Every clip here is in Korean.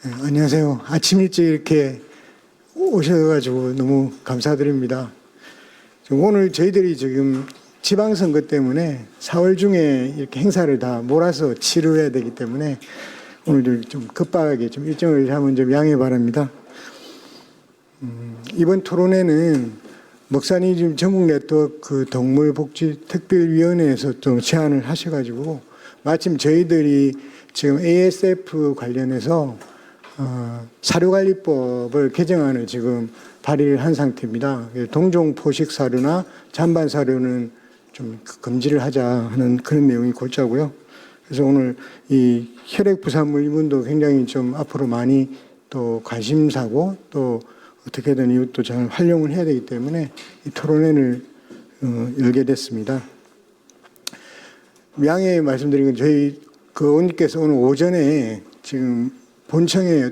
네, 안녕하세요. 아침 일찍 이렇게 오셔가지고 너무 감사드립니다. 오늘 저희들이 지금 지방선거 때문에 4월 중에 이렇게 행사를 다 몰아서 치르야 되기 때문에 오늘도 좀 급박하게 좀 일정을 잡은 점 양해 바랍니다. 이번 토론회는 먹사니즘 전국 네트워크 동물복지특별위원회에서 좀 제안을 하셔가지고 마침 저희들이 지금 ASF 관련해서 사료관리법을 개정안을 지금 발의를 한 상태입니다. 동종 포식 사료나 잔반 사료는 좀 금지를 하자 하는 그런 내용이 골자고요. 그래서 오늘 이 혈액 부산물 이분도 굉장히 좀 앞으로 많이 또 관심사고 또 어떻게든 이것도 잘 활용을 해야 되기 때문에 이 토론회를 열게 됐습니다. 양해 말씀드린 건 저희 그 의원님께서 오늘 오전에 지금 본청에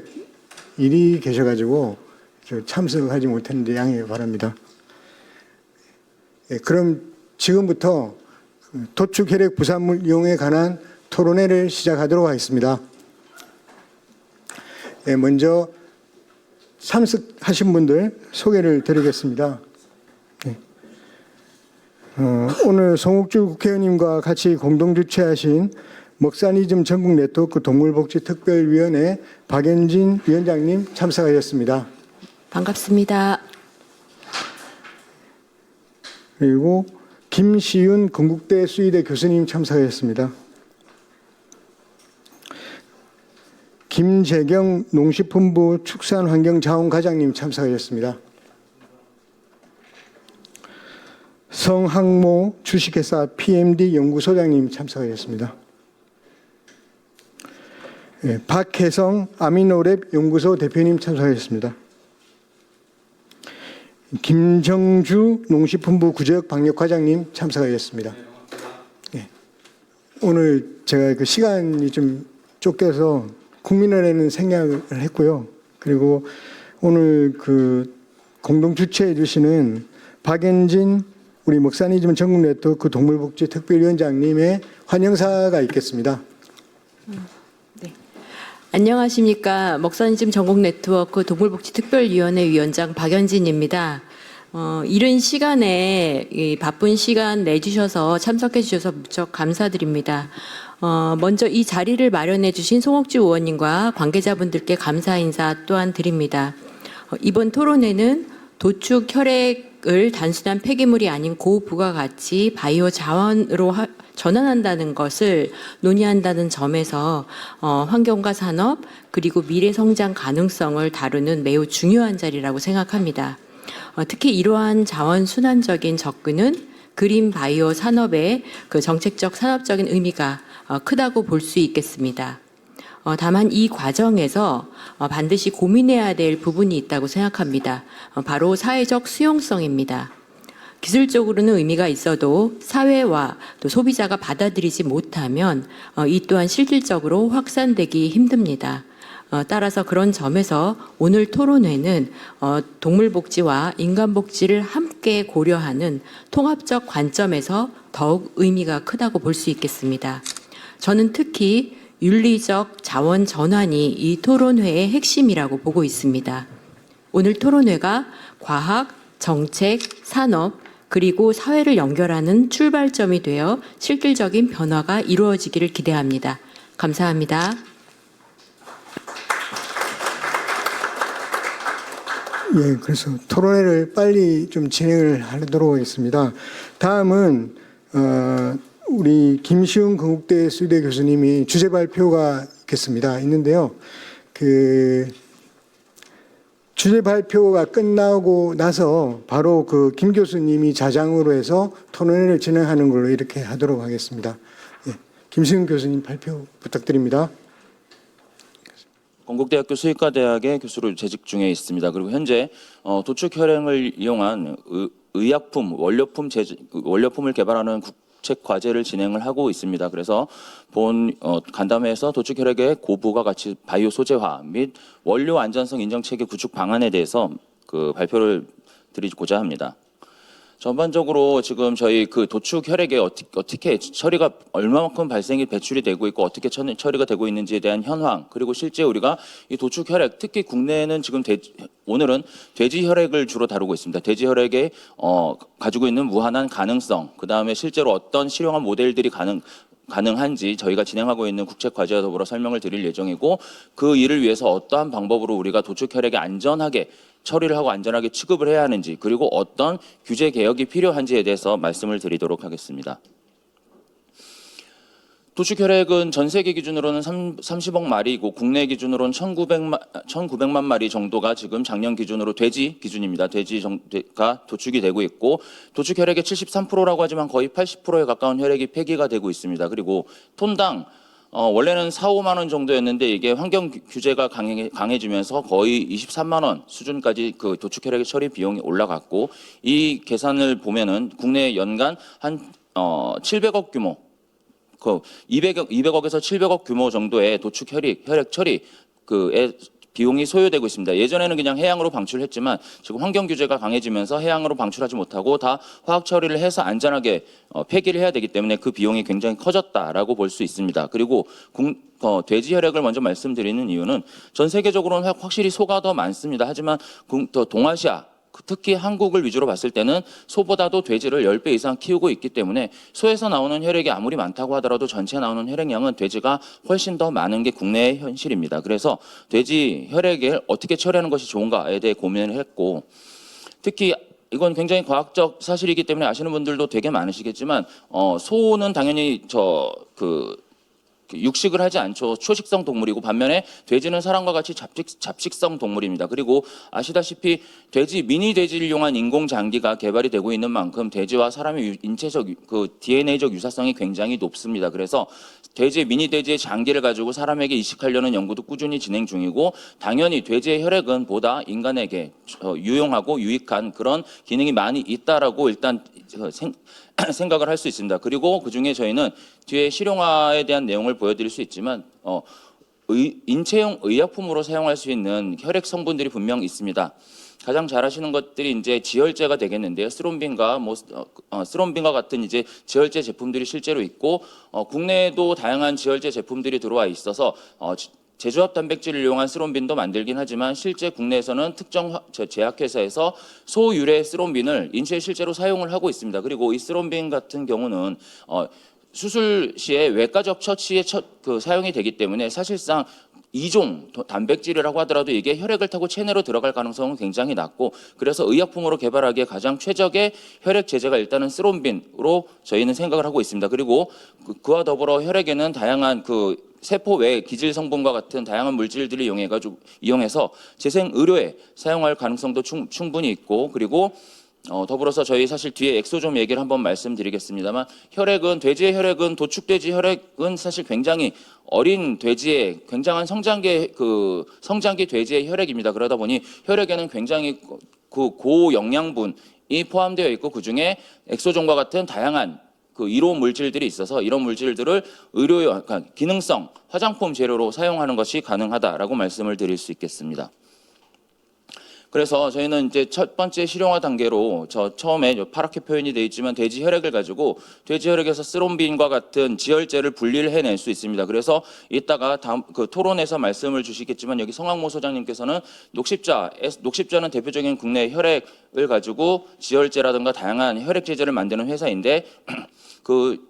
일이 계셔가지고 참석하지 못했는데 양해 바랍니다. 예, 그럼 지금부터 도축 혈액 부산물 이용에 관한 토론회를 시작하도록 하겠습니다. 예, 먼저 참석하신 분들 소개를 드리겠습니다. 예. 오늘 송옥주 국회의원님과 같이 공동 주최하신 먹사니즘 전국 네트워크 동물복지특별위원회 박연진 위원장님 참석하셨습니다. 반갑습니다. 그리고 김시윤 건국대 수의대 교수님 참석하셨습니다. 김재경 농식품부 축산환경자원과장님 참석하셨습니다. 성학모 주식회사 PMD 연구소장님 참석하셨습니다. 예, 박혜성 아미노랩 연구소 대표님 참석하셨습니다. 김정주 농식품부 구제역방역과장님 참석하셨습니다. 예, 오늘 제가 그 시간이 좀 쫓겨서 국민의회는 생략을 했고요. 그리고 오늘 그 공동 주최해 주시는 박연진 우리 먹사니즘 전국 네트워크 동물복지특별위원장님의 환영사가 있겠습니다. 네. 안녕하십니까. 먹사니즘 전국 네트워크 동물복지특별위원회 위원장 박연진입니다. 이른 시간에 이 바쁜 시간 내주셔서 참석해 주셔서 무척 감사드립니다. 먼저 이 자리를 마련해 주신 송옥주 의원님과 관계자분들께 감사 인사 또한 드립니다. 이번 토론회는 도축 혈액을 단순한 폐기물이 아닌 고부가가치 바이오 자원으로 전환한다는 것을 논의한다는 점에서 환경과 산업 그리고 미래 성장 가능성을 다루는 매우 중요한 자리라고 생각합니다. 특히 이러한 자원 순환적인 접근은 그린 바이오 산업의 그 정책적 산업적인 의미가 크다고 볼 수 있겠습니다. 다만 이 과정에서 반드시 고민해야 될 부분이 있다고 생각합니다. 바로 사회적 수용성입니다. 기술적으로는 의미가 있어도 사회와 또 소비자가 받아들이지 못하면 이 또한 실질적으로 확산되기 힘듭니다. 따라서 그런 점에서 오늘 토론회는 동물복지와 인간복지를 함께 고려하는 통합적 관점에서 더욱 의미가 크다고 볼 수 있겠습니다. 저는 특히 윤리적 자원 전환이 이 토론회의 핵심이라고 보고 있습니다. 오늘 토론회가 과학, 정책, 산업, 그리고 사회를 연결하는 출발점이 되어 실질적인 변화가 이루어지기를 기대합니다. 감사합니다. 예, 그래서 토론회를 빨리 좀 진행을 하도록 하겠습니다. 다음은 우리 김시훈 건국대 수의대 교수님이 주제 발표가 있는데요. 그 주제 발표가 끝나고 나서 바로 그 김 교수님이 자장으로 해서 토론회를 진행하는 걸로 이렇게 하도록 하겠습니다. 예, 김시훈 교수님 발표 부탁드립니다. 건국대학교 수의과대학의 교수로 재직 중에 있습니다. 그리고 현재 도축 혈액을 이용한 의약품, 원료품을 개발하는 국책 과제를 진행을 하고 있습니다. 그래서 간담회에서 도축 혈액의 고부가 가치 바이오 소재화 및 원료 안전성 인정 체계 구축 방안에 대해서 그 발표를 드리고자 합니다. 전반적으로 지금 저희 그 도축 혈액에 어떻게 처리가 얼마만큼 발생이 배출이 되고 있고 어떻게 처리가 되고 있는지에 대한 현황, 그리고 실제 우리가 이 도축 혈액, 특히 국내에는 지금 오늘은 돼지 혈액을 주로 다루고 있습니다. 돼지 혈액에 가지고 있는 무한한 가능성, 그 다음에 실제로 어떤 실용한 모델들이 가능한지 저희가 진행하고 있는 국책 과제와 더불어 설명을 드릴 예정이고, 그 일을 위해서 어떠한 방법으로 우리가 도축 혈액에 안전하게 처리를 하고 안전하게 취급을 해야 하는지, 그리고 어떤 규제 개혁이 필요한지에 대해서 말씀을 드리도록 하겠습니다. 도축 혈액은 전 세계 기준으로는 30억 마리이고 국내 기준으로는 1,900만 마리 정도가 지금 작년 기준으로 돼지 기준입니다. 돼지가 도축이 되고 있고, 도축 혈액의 73%라고 하지만 거의 80%에 가까운 혈액이 폐기가 되고 있습니다. 그리고 톤당 원래는 4, 5만 원 정도였는데 이게 환경 규제가 강해지면서 거의 23만 원 수준까지 그 도축 혈액의 처리 비용이 올라갔고, 이 계산을 보면은 국내 연간 한 700억 규모, 그 200억에서 700억 규모 정도의 도축 혈액 처리 그의 비용이 소요되고 있습니다. 예전에는 그냥 해양으로 방출했지만 지금 환경 규제가 강해지면서 해양으로 방출하지 못하고 다 화학 처리를 해서 안전하게 폐기를 해야 되기 때문에 그 비용이 굉장히 커졌다라고 볼 수 있습니다. 그리고 돼지 혈액을 먼저 말씀드리는 이유는 전 세계적으로는 확실히 소가 더 많습니다. 하지만 더 동아시아, 특히 한국을 위주로 봤을 때는 소보다도 돼지를 10배 이상 키우고 있기 때문에 소에서 나오는 혈액이 아무리 많다고 하더라도 전체 나오는 혈액량은 돼지가 훨씬 더 많은 게 국내의 현실입니다. 그래서 돼지 혈액을 어떻게 처리하는 것이 좋은가에 대해 고민을 했고, 특히 이건 굉장히 과학적 사실이기 때문에 아시는 분들도 되게 많으시겠지만 소는 당연히 육식을 하지 않죠. 초식성 동물이고, 반면에 돼지는 사람과 같이 잡식성 동물입니다. 그리고 아시다시피 미니 돼지를 이용한 인공 장기가 개발이 되고 있는 만큼 돼지와 사람의 인체적 DNA적 유사성이 굉장히 높습니다. 그래서 미니 돼지의 장기를 가지고 사람에게 이식하려는 연구도 꾸준히 진행 중이고, 당연히 돼지의 혈액은 보다 인간에게 유용하고 유익한 그런 기능이 많이 있다라고 일단 생각을 할 수 있습니다. 그리고 그중에 저희는 뒤에 실용화에 대한 내용을 보여드릴 수 있지만 인체용 의약품으로 사용할 수 있는 혈액 성분들이 분명 있습니다. 가장 잘 아시는 것들이 이제 지혈제가 되겠는데요. 스롬빈과 스롬빈과 같은 이제 지혈제 제품들이 실제로 있고, 국내에도 다양한 지혈제 제품들이 들어와 있어서 제조합 단백질을 이용한 스롬빈도 만들긴 하지만 실제 국내에서는 특정 제약회사에서 소 유래 스롬빈을 인체에 실제로 사용을 하고 있습니다. 그리고 이 스롬빈 같은 경우는 수술 시에 외과적 처치에 사용이 되기 때문에 사실상 이종 단백질이라고 하더라도 이게 혈액을 타고 체내로 들어갈 가능성은 굉장히 낮고, 그래서 의약품으로 개발하기에 가장 최적의 혈액 제제가 일단은 스롬빈으로 저희는 생각을 하고 있습니다. 그리고 그와 더불어 혈액에는 다양한 세포 외 기질 성분과 같은 다양한 물질들을 이용해서 재생 의료에 사용할 가능성도 충분히 있고, 그리고 더불어서 저희 사실 뒤에 엑소좀 얘기를 한번 말씀드리겠습니다만, 돼지의 혈액은 도축돼지 혈액은 사실 굉장히 어린 돼지의 굉장한 성장기 돼지의 혈액입니다. 그러다 보니 혈액에는 굉장히 고영양분이 포함되어 있고, 그중에 엑소좀과 같은 다양한 이로운 물질들이 있어서 이런 물질들을 기능성 화장품 재료로 사용하는 것이 가능하다라고 말씀을 드릴 수 있겠습니다. 그래서 저희는 이제 첫 번째 실용화 단계로 처음에 파랗게 표현이 되어 있지만 돼지 혈액을 가지고 돼지 혈액에서 스롬빈과 같은 지혈제를 분리를 해낼 수 있습니다. 그래서 이따가 다음 토론에서 말씀을 주시겠지만 여기 성학모 소장님께서는 녹십자는 대표적인 국내 혈액을 가지고 지혈제라든가 다양한 혈액 제제를 만드는 회사인데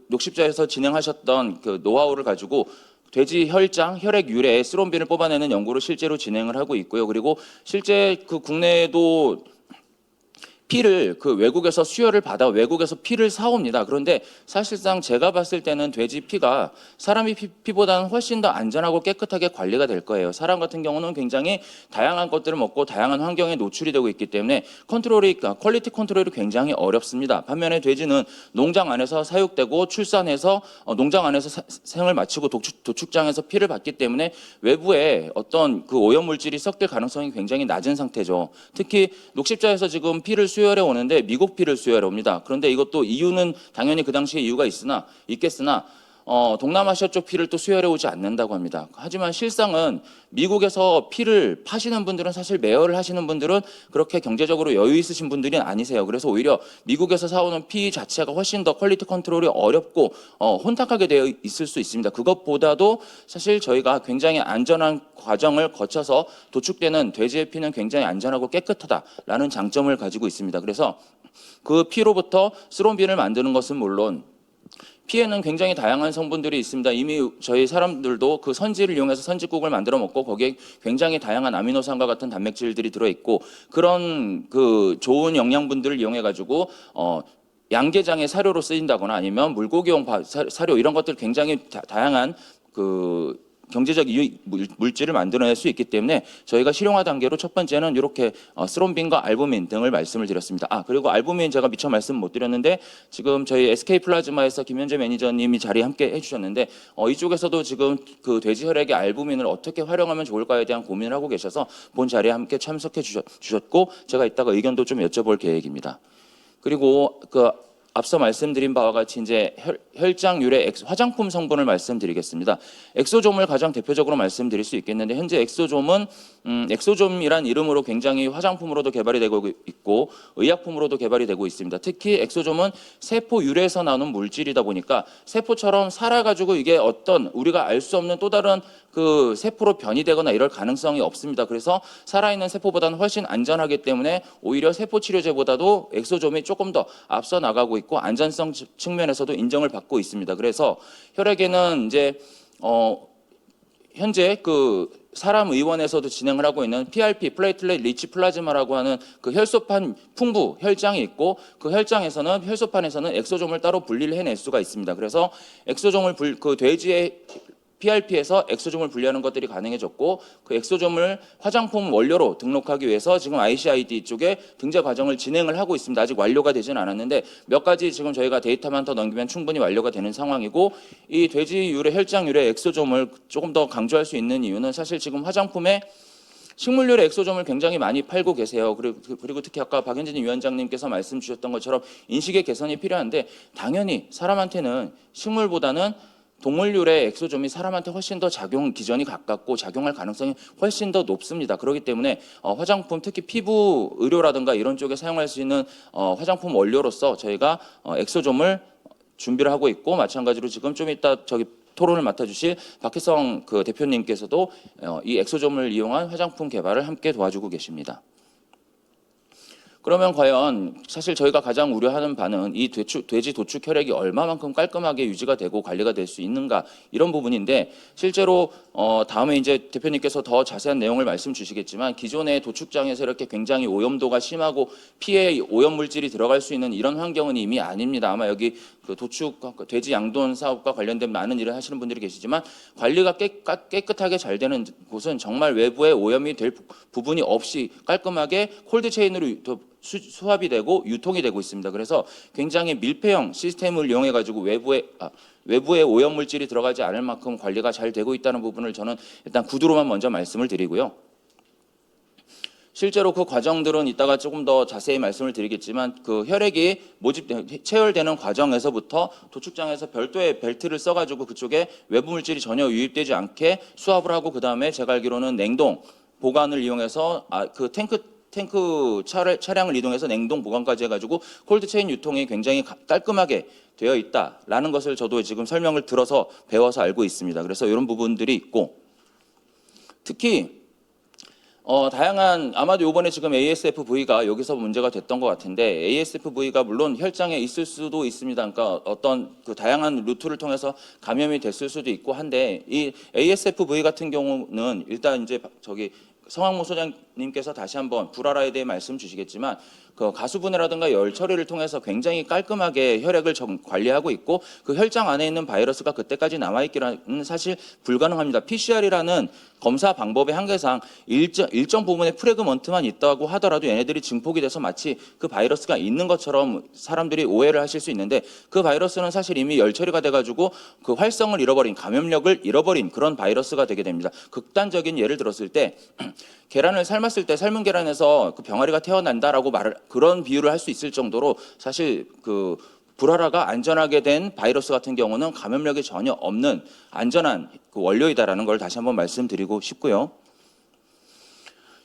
녹십자에서 진행하셨던 노하우를 가지고 돼지 혈장, 혈액 유래의 스롬빈을 뽑아내는 연구를 실제로 진행을 하고 있고요. 그리고 실제 국내에도 피를 외국에서 수혈을 받아 외국에서 피를 사옵니다. 그런데 사실상 제가 봤을 때는 돼지 피가 사람의 피보다는 훨씬 더 안전하고 깨끗하게 관리가 될 거예요. 사람 같은 경우는 굉장히 다양한 것들을 먹고 다양한 환경에 노출이 되고 있기 때문에 퀄리티 컨트롤이 굉장히 어렵습니다. 반면에 돼지는 농장 안에서 사육되고 출산해서 농장 안에서 생을 마치고 도축장에서 피를 받기 때문에 외부에 어떤 오염 물질이 섞일 가능성이 굉장히 낮은 상태죠. 특히 녹십자에서 지금 피를 수혈해 오는데 미국 피를 수혈해 옵니다. 그런데 이것도 이유는 당연히 그 당시에 이유가 있겠으나 동남아시아 쪽 피를 또 수혈해 오지 않는다고 합니다. 하지만 실상은 미국에서 피를 파시는 분들은 사실 매혈을 하시는 분들은 그렇게 경제적으로 여유 있으신 분들이 아니세요. 그래서 오히려 미국에서 사오는 피 자체가 훨씬 더 퀄리티 컨트롤이 어렵고 혼탁하게 되어 있을 수 있습니다. 그것보다도 사실 저희가 굉장히 안전한 과정을 거쳐서 도축되는 돼지의 피는 굉장히 안전하고 깨끗하다라는 장점을 가지고 있습니다. 그래서 그 피로부터 스론빈을 만드는 것은 물론 피에는 굉장히 다양한 성분들이 있습니다. 이미 저희 사람들도 그 선지를 이용해서 선지국을 만들어 먹고 거기에 굉장히 다양한 아미노산과 같은 단백질들이 들어있고 그런 그 좋은 영양분들을 이용해 가지고 양계장의 사료로 쓰인다거나 아니면 물고기용 사료 이런 것들 굉장히 다양한 그 경제적 이익 물질을 만들어낼 수 있기 때문에 저희가 실용화 단계로 첫 번째는 이렇게 스론빈과 알부민 등을 말씀을 드렸습니다. 그리고 알부민 제가 미처 말씀 못 드렸는데 지금 저희 SK 플라즈마에서 김현재 매니저님이 자리에 함께 해주셨는데 이쪽에서도 지금 그 돼지 혈액의 알부민을 어떻게 활용하면 좋을까에 대한 고민을 하고 계셔서 본 자리에 함께 참석해 주셨고 제가 이따가 의견도 좀 여쭤볼 계획입니다. 그리고 그 앞서 말씀드린 바와 같이 이제 혈장유래 화장품 성분을 말씀드리겠습니다. 엑소좀을 가장 대표적으로 말씀드릴 수 있겠는데 현재 엑소좀은 엑소좀이란 이름으로 굉장히 화장품으로도 개발이 되고 있고 의약품으로도 개발이 되고 있습니다. 특히 엑소좀은 세포 유래에서 나오는 물질이다 보니까 세포처럼 살아가지고 이게 어떤 우리가 알 수 없는 또 다른 그 세포로 변이되거나 이럴 가능성이 없습니다. 그래서 살아있는 세포보다는 훨씬 안전하기 때문에 오히려 세포 치료제보다도 엑소좀이 조금 더 앞서 나가고 있고 안전성 측면에서도 인정을 받고 있습니다. 그래서 혈액에는 이제 현재 그 사람 의원에서도 진행을 하고 있는 PRP, 플레이틀렛 리치 플라즈마라고 하는 그 혈소판 풍부 혈장이 있고 그 혈소판에서는 엑소좀을 따로 분리를 해낼 수가 있습니다. 그래서 엑소좀을 그 돼지의 PRP에서 엑소좀을 분리하는 것들이 가능해졌고 그 엑소좀을 화장품 원료로 등록하기 위해서 지금 ICID 쪽에 등재 과정을 진행을 하고 있습니다. 아직 완료가 되지는 않았는데 몇 가지 지금 저희가 데이터만 더 넘기면 충분히 완료가 되는 상황이고 이 돼지 유래 혈장 유래 엑소좀을 조금 더 강조할 수 있는 이유는 사실 지금 화장품에 식물유래 엑소좀을 굉장히 많이 팔고 계세요. 그리고 특히 아까 박현진 위원장님께서 말씀 주셨던 것처럼 인식의 개선이 필요한데 당연히 사람한테는 식물보다는 동물 유래 엑소좀이 사람한테 훨씬 더 작용 기전이 가깝고 작용할 가능성이 훨씬 더 높습니다. 그렇기 때문에 화장품 특히 피부 의료라든가 이런 쪽에 사용할 수 있는 화장품 원료로서 저희가 엑소좀을 준비를 하고 있고 마찬가지로 지금 좀 이따 저기 토론을 맡아주실 박혜성 그 대표님께서도 이 엑소좀을 이용한 화장품 개발을 함께 도와주고 계십니다. 그러면 과연 사실 저희가 가장 우려하는 바는 이 돼지 도축 혈액이 얼마만큼 깔끔하게 유지가 되고 관리가 될 수 있는가 이런 부분인데 실제로 다음에 이제 대표님께서 더 자세한 내용을 말씀 주시겠지만 기존의 도축장에서 이렇게 굉장히 오염도가 심하고 피해 오염 물질이 들어갈 수 있는 이런 환경은 이미 아닙니다. 아마 여기 그 도축 돼지 양돈 사업과 관련된 많은 일을 하시는 분들이 계시지만 관리가 깨끗하게 잘 되는 곳은 정말 외부에 오염이 될 부분이 없이 깔끔하게 콜드 체인으로 수합이 되고 유통이 되고 있습니다. 그래서 굉장히 밀폐형 시스템을 이용해 가지고 외부에 오염 물질이 들어가지 않을 만큼 관리가 잘 되고 있다는 부분을 저는 일단 구두로만 먼저 말씀을 드리고요. 실제로 그 과정들은 이따가 조금 더 자세히 말씀을 드리겠지만 그 혈액이 체열되는 과정에서부터 도축장에서 별도의 벨트를 써가지고 그쪽에 외부 물질이 전혀 유입되지 않게 수압을 하고 그 다음에 제가 알기로는 냉동 보관을 이용해서 그 탱크 차량을 이동해서 냉동 보관까지 해가지고 콜드체인 유통이 굉장히 깔끔하게 되어 있다라는 것을 저도 지금 설명을 들어서 배워서 알고 있습니다. 그래서 이런 부분들이 있고 특히 다양한 아마도 이번에 지금 ASFV가 여기서 문제가 됐던 것 같은데 ASFV가 물론 혈장에 있을 수도 있습니다. 그러니까 어떤 그 다양한 루트를 통해서 감염이 됐을 수도 있고 한데 이 ASFV 같은 경우는 일단 이제 저기 성황모 소장님께서 다시 한번 불알아에 대해 말씀 주시겠지만 그 가수분해라든가 열 처리를 통해서 굉장히 깔끔하게 혈액을 관리하고 있고 그 혈장 안에 있는 바이러스가 그때까지 남아있기는 사실 불가능합니다. PCR이라는 검사 방법의 한계상 일정 부분의 프래그먼트만 있다고 하더라도 얘네들이 증폭이 돼서 마치 그 바이러스가 있는 것처럼 사람들이 오해를 하실 수 있는데 그 바이러스는 사실 이미 열 처리가 돼가지고 그 활성을 잃어버린 감염력을 잃어버린 그런 바이러스가 되게 됩니다. 극단적인 예를 들었을 때 계란을 삶았을 때 삶은 계란에서 그 병아리가 태어난다라고 그런 비유를 할 수 있을 정도로 사실 그 불활화가 안전하게 된 바이러스 같은 경우는 감염력이 전혀 없는 안전한 그 원료이다라는 걸 다시 한번 말씀드리고 싶고요.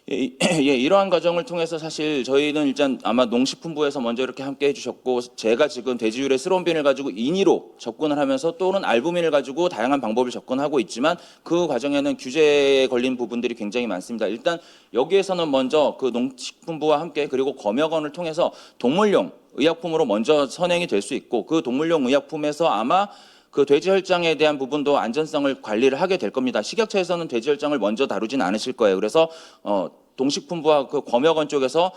이러한 과정을 통해서 사실 저희는 일단 아마 농식품부에서 먼저 이렇게 함께 해주셨고, 제가 지금 돼지유래 스론빈을 가지고 인위로 접근을 하면서 또는 알부민을 가지고 다양한 방법을 접근하고 있지만 그 과정에는 규제에 걸린 부분들이 굉장히 많습니다. 일단 여기에서는 먼저 그 농식품부와 함께 그리고 검역원을 통해서 동물용 의약품으로 먼저 선행이 될 수 있고, 그 동물용 의약품에서 아마 그 돼지혈장에 대한 부분도 안전성을 관리를 하게 될 겁니다. 식약처에서는 돼지혈장을 먼저 다루진 않으실 거예요. 그래서 동식품부와 그 검역원 쪽에서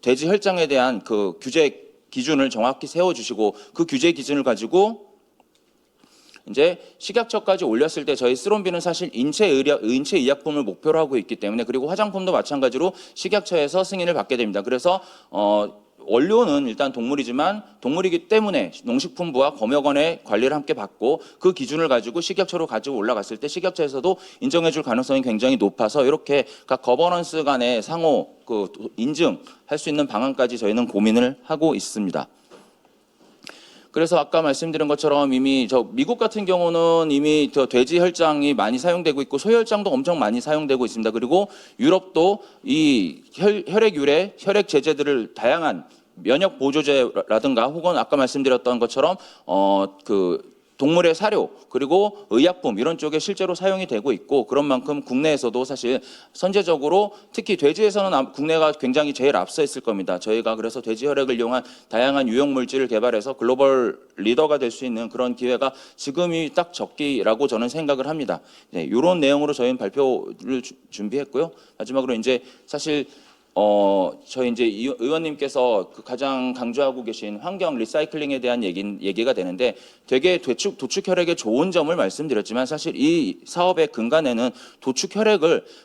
돼지혈장에 대한 그 규제 기준을 정확히 세워주시고, 그 규제 기준을 가지고 이제 식약처까지 올렸을 때 저희 스론비는 사실 인체 의약품을 목표로 하고 있기 때문에, 그리고 화장품도 마찬가지로 식약처에서 승인을 받게 됩니다. 그래서 원료는 일단 동물이지만 동물이기 때문에 농식품부와 검역원의 관리를 함께 받고, 그 기준을 가지고 식약처로 가지고 올라갔을 때 식약처에서도 인정해 줄 가능성이 굉장히 높아서 이렇게 각 거버넌스 간의 상호 그 인증할 수 있는 방안까지 저희는 고민을 하고 있습니다. 그래서 아까 말씀드린 것처럼 이미 미국 같은 경우는 이미 돼지 혈장이 많이 사용되고 있고 소혈장도 엄청 많이 사용되고 있습니다. 그리고 유럽도 이 혈액 유래, 혈액 제제들을 다양한 면역 보조제라든가 혹은 아까 말씀드렸던 것처럼 그 동물의 사료 그리고 의약품 이런 쪽에 실제로 사용이 되고 있고, 그런 만큼 국내에서도 사실 선제적으로 특히 돼지에서는 국내가 굉장히 제일 앞서 있을 겁니다. 저희가 그래서 돼지 혈액을 이용한 다양한 유형 물질을 개발해서 글로벌 리더가 될 수 있는 그런 기회가 지금이 딱 적기라고 저는 생각을 합니다. 네, 이런 내용으로 저희는 발표를 준비했고요. 마지막으로 이제 사실 저희 이제 의원님께서 그 가장 강조하고 계신 환경 리사이클링에 대한 얘기가 되는데, 되게 도축 혈액의 좋은 점을 말씀드렸지만 사실 이 사업의 근간에는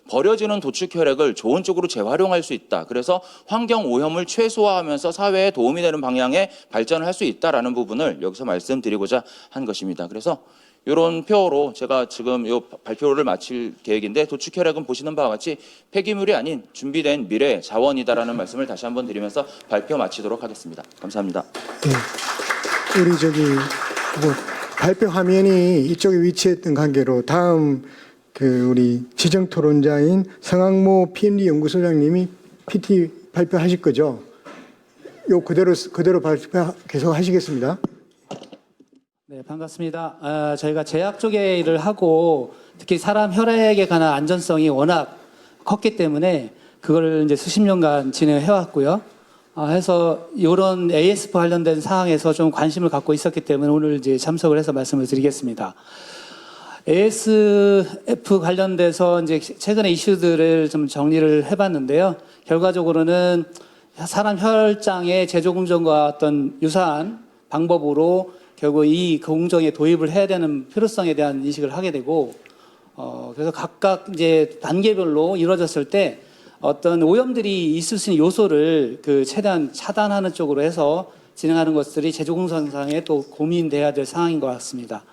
버려지는 도축 혈액을 좋은 쪽으로 재활용할 수 있다. 그래서 환경 오염을 최소화하면서 사회에 도움이 되는 방향에 발전을 할 수 있다라는 부분을 여기서 말씀드리고자 한 것입니다. 그래서 이런 표로 제가 지금 이 발표를 마칠 계획인데, 도축 혈액은 보시는 바와 같이 폐기물이 아닌 준비된 미래 자원이다라는 말씀을 다시 한번 드리면서 발표 마치도록 하겠습니다. 감사합니다. 네. 우리 발표 화면이 이쪽에 위치했던 관계로 다음 우리 지정 토론자인 성학모 PMD 연구소장님이 PT 발표하실 거죠? 요 그대로 발표 계속 하시겠습니다. 네, 반갑습니다. 저희가 제약 쪽에 일을 하고 특히 사람 혈액에 관한 안전성이 워낙 컸기 때문에 그걸 이제 수십 년간 진행해 왔고요. 해서 이런 ASF 관련된 사항에서 좀 관심을 갖고 있었기 때문에 오늘 이제 참석을 해서 말씀을 드리겠습니다. ASF 관련돼서 이제 최근에 이슈들을 좀 정리를 해봤는데요. 결과적으로는 사람 혈장의 제조 공정과 어떤 유사한 방법으로 결국 이 공정에 도입을 해야 되는 필요성에 대한 인식을 하게 되고, 그래서 각각 이제 단계별로 이루어졌을 때 어떤 오염들이 있을 수 있는 요소를 최대한 차단하는 쪽으로 해서 진행하는 것들이 제조 공정상에 또 고민돼야 될 상황인 것 같습니다.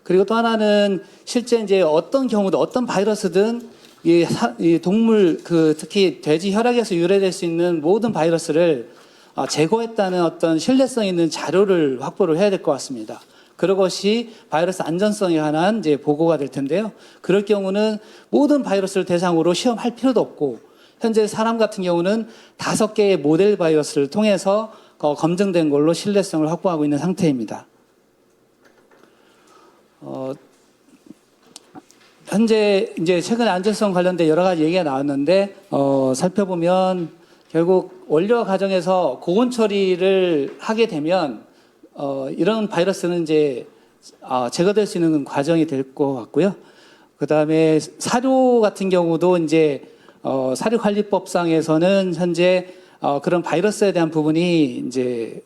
그리고 또 하나는 실제 이제 어떤 경우도 어떤 바이러스든 이 동물 특히 돼지 혈액에서 유래될 수 있는 모든 바이러스를 제거했다는 어떤 신뢰성 있는 자료를 확보를 해야 될 것 같습니다. 그것이 바이러스 안전성에 관한 이제 보고가 될 텐데요. 그럴 경우는 모든 바이러스를 대상으로 시험할 필요도 없고, 현재 사람 같은 경우는 5개의 모델 바이러스를 통해서 검증된 걸로 신뢰성을 확보하고 있는 상태입니다. 현재 이제 최근에 안전성 관련된 여러 가지 얘기가 나왔는데, 살펴보면 결국 원료 과정에서 고온 처리를 하게 되면 이런 바이러스는 이제 제거될 수 있는 과정이 될 것 같고요. 그 다음에 사료 같은 경우도 이제 사료관리법상에서는 현재 그런 바이러스에 대한 부분이 이제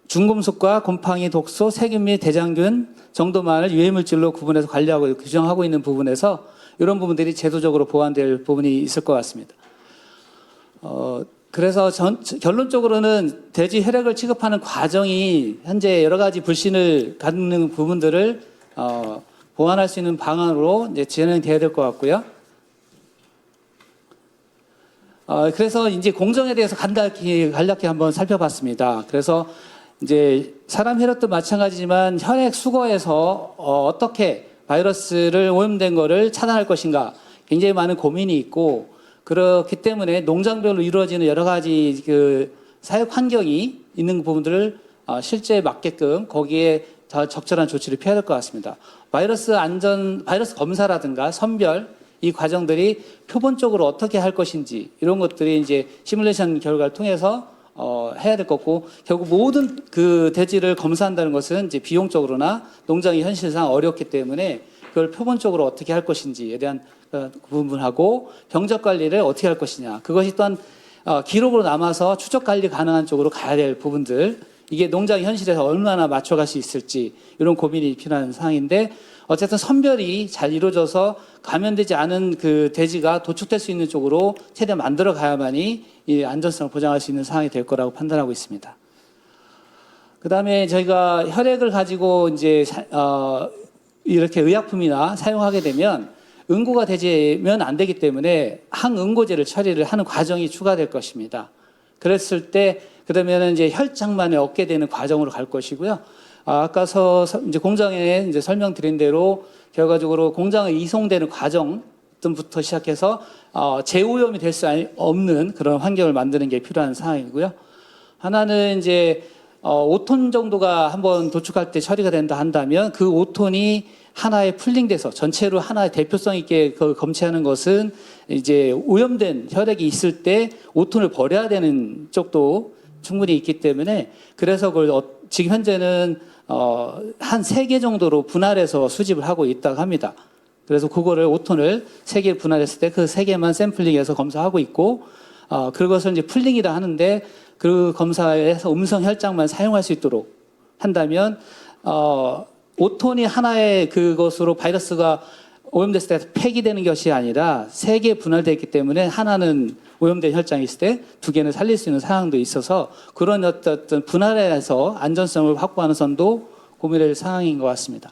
중금속과 곰팡이, 독소, 세균 및 대장균 정도만을 유해물질로 구분해서 관리하고 규정하고 있는 부분에서 이런 부분들이 제도적으로 보완될 부분이 있을 것 같습니다. 그래서 결론적으로는 돼지 혈액을 취급하는 과정이 현재 여러 가지 불신을 갖는 부분들을 보완할 수 있는 방안으로 이제 진행돼야 될 것 같고요. 그래서 이제 공정에 대해서 간략히 한번 살펴봤습니다. 그래서 이제 사람 혈액도 마찬가지지만 혈액 수거에서 어떻게 바이러스를 오염된 거를 차단할 것인가 굉장히 많은 고민이 있고, 그렇기 때문에 농장별로 이루어지는 여러 가지 그 사육 환경이 있는 부분들을 실제 맞게끔 거기에 더 적절한 조치를 피해야 될 것 같습니다. 바이러스 검사라든가 선별 이 과정들이 표본적으로 어떻게 할 것인지 이런 것들이 이제 시뮬레이션 결과를 통해서 해야 될 거고, 결국 모든 그 대지를 검사한다는 것은 이제 비용적으로나 농장이 현실상 어렵기 때문에 그걸 표본적으로 어떻게 할 것인지에 대한 그 부분하고 병적 관리를 어떻게 할 것이냐, 그것이 또한 기록으로 남아서 추적 관리 가능한 쪽으로 가야 될 부분들, 이게 농장 현실에서 얼마나 맞춰갈 수 있을지 이런 고민이 필요한 사항인데, 어쨌든 선별이 잘 이루어져서 감염되지 않은 그 돼지가 도축될 수 있는 쪽으로 최대한 만들어 가야만이 이 안전성을 보장할 수 있는 상황이 될 거라고 판단하고 있습니다. 그 다음에 저희가 혈액을 가지고 이제 이렇게 의약품이나 사용하게 되면 응고가 되면 안 되기 때문에 항응고제를 처리를 하는 과정이 추가될 것입니다. 그랬을 때 그러면은 이제 혈장만을 얻게 되는 과정으로 갈 것이고요. 아까 이제 공장에 이제 설명드린 대로 결과적으로 공장에 이송되는 과정부터 시작해서 재오염이 될 수 없는 그런 환경을 만드는 게 필요한 상황이고요. 하나는 이제 5톤 정도가 한번 도축할 때 처리가 된다 한다면 그 5톤이 하나에 풀링돼서 전체로 하나의 대표성 있게 그걸 검체하는 것은 이제 오염된 혈액이 있을 때 5톤을 버려야 되는 쪽도 충분히 있기 때문에, 그래서 그걸 지금 현재는 한 3개 정도로 분할해서 수집을 하고 있다고 합니다. 그래서 그거를 5톤을 3개 분할했을 때 그 3개만 샘플링해서 검사하고 있고, 그것을 이제 풀링이라 하는데 그 검사에서 음성 혈장만 사용할 수 있도록 한다면 5톤이 하나의 그것으로 바이러스가 오염됐을 때 폐기되는 것이 아니라 3개 분할되어 있기 때문에 하나는 오염된 혈장이 있을 때 2개는 살릴 수 있는 상황도 있어서 그런 어떤 분할해서 안전성을 확보하는 선도 고민할 상황인 것 같습니다.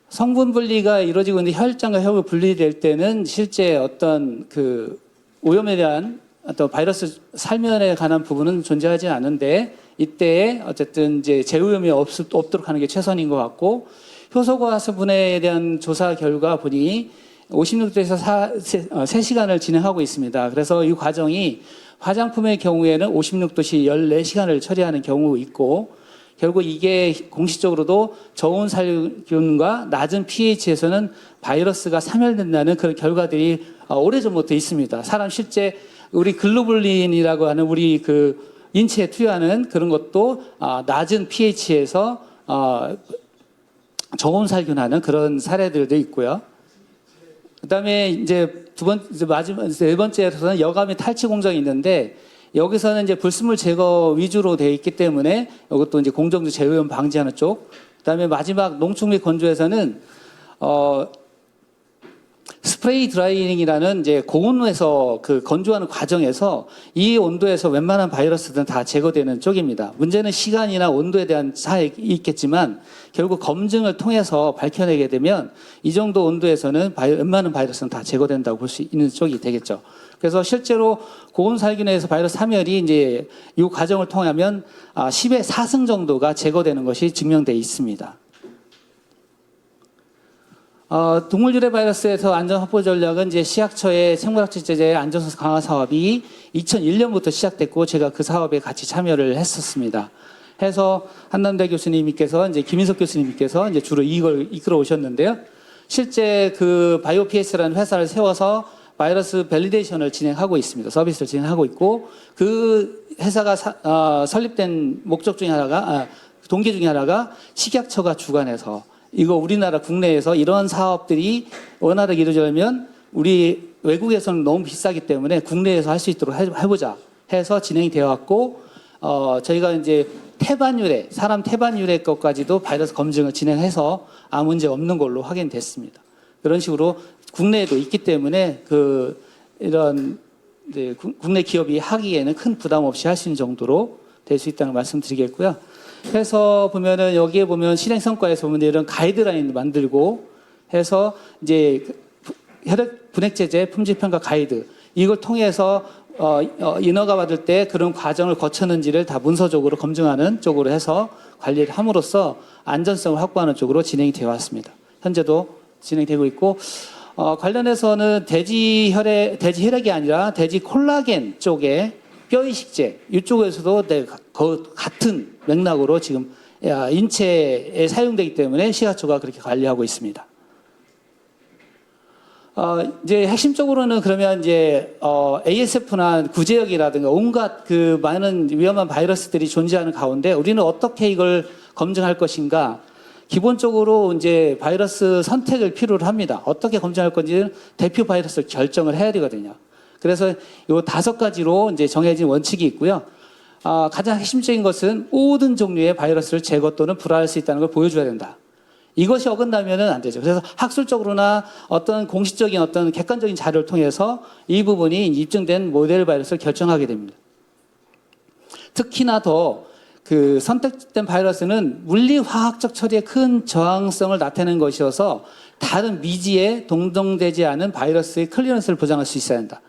성분 분리가 이루어지고 있는데 혈장과 혈액이 분리될 때는 실제 어떤 그 오염에 대한 어떤 바이러스 살면에 관한 부분은 존재하지 않은데, 이때에 어쨌든 이제 재오염이 없도록 하는 게 최선인 것 같고, 효소과수 분해에 대한 조사 결과 보니 56도에서 3시간을 진행하고 있습니다. 그래서 이 과정이 화장품의 경우에는 56도씨 14시간을 처리하는 경우 있고, 결국 이게 공식적으로도 저온 살균과 낮은 pH에서는 바이러스가 사멸된다는 그런 결과들이 오래전부터 있습니다. 사람 실제 우리 글로불린이라고 하는 우리 그 인체에 투여하는 그런 것도 낮은 pH에서 저온 살균하는 그런 사례들도 있고요. 그다음에 이제 네 번째로는 여감의 탈취 공정이 있는데, 여기서는 이제 불순물 제거 위주로 되어 있기 때문에 이것도 이제 공정주 재오염 방지하는 쪽. 그다음에 마지막 농축 및 건조에서는 스프레이 드라이잉이라는 이제 고온에서 그 건조하는 과정에서 이 온도에서 웬만한 바이러스들은 다 제거되는 쪽입니다. 문제는 시간이나 온도에 대한 차이가 있겠지만 결국 검증을 통해서 밝혀내게 되면 이 정도 온도에서는 웬만한 바이러스는 다 제거된다고 볼 수 있는 쪽이 되겠죠. 그래서 실제로 고온 살균에서 바이러스 사멸이 이제 이 과정을 통하면 10의 4승 정도가 제거되는 것이 증명되어 있습니다. 동물 유래 바이러스에서 안전 확보 전략은 이제 시약처의 생물학적 안전성 강화 사업이 2001년부터 시작됐고, 제가 그 사업에 같이 참여를 했었습니다. 해서 한남대 교수님께서 이제 김인석 교수님께서 이제 주로 이걸 이끌어 오셨는데요. 실제 그 바이오PS라는 회사를 세워서 바이러스 밸리데이션을 진행하고 있습니다. 서비스를 진행하고 있고, 그 회사가 설립된 목적 중에 하나가 동기 중에 하나가 식약처가 주관해서 이거 우리나라 국내에서 이런 사업들이 원활하게 이루어지려면 우리 외국에서는 너무 비싸기 때문에 국내에서 할 수 있도록 해보자 해서 진행이 되어 왔고, 저희가 이제 태반유래, 사람 태반유래 것까지도 바이러스 검증을 진행해서 아무 문제 없는 걸로 확인됐습니다. 그런 식으로 국내에도 있기 때문에 이런 국내 기업이 하기에는 큰 부담 없이 할 수 있는 정도로 될 수 있다는 말씀드리겠고요. 해서 보면은 여기에 보면 실행 성과에서 보면 이런 가이드라인을 만들고 해서 이제 혈액 분해체제 품질 평가 가이드, 이걸 통해서 인허가 받을 때 그런 과정을 거쳤는지를 다 문서적으로 검증하는 쪽으로 해서 관리를 함으로써 안전성을 확보하는 쪽으로 진행이 되어 왔습니다. 현재도 진행되고 있고 관련해서는 돼지 혈액이 아니라 돼지 콜라겐 쪽에 뼈 이식제 이쪽에서도 같은 맥락으로 지금 인체에 사용되기 때문에 시가처가 그렇게 관리하고 있습니다. 이제 핵심적으로는 그러면 이제 ASF나 구제역이라든가 온갖 그 많은 위험한 바이러스들이 존재하는 가운데 우리는 어떻게 이걸 검증할 것인가? 기본적으로 이제 바이러스 선택을 필요로 합니다. 어떻게 검증할 건지는 대표 바이러스를 결정을 해야 되거든요. 그래서 이 5가지로 이제 정해진 원칙이 있고요. 가장 핵심적인 것은 모든 종류의 바이러스를 제거 또는 불화할 수 있다는 걸 보여줘야 된다. 이것이 어긋나면은 안 되죠. 그래서 학술적으로나 어떤 공식적인 어떤 객관적인 자료를 통해서 이 부분이 입증된 모델 바이러스를 결정하게 됩니다. 특히나 더 그 선택된 바이러스는 물리화학적 처리에 큰 저항성을 나타내는 것이어서 다른 미지에 동정되지 않은 바이러스의 클리어런스를 보장할 수 있어야 한다.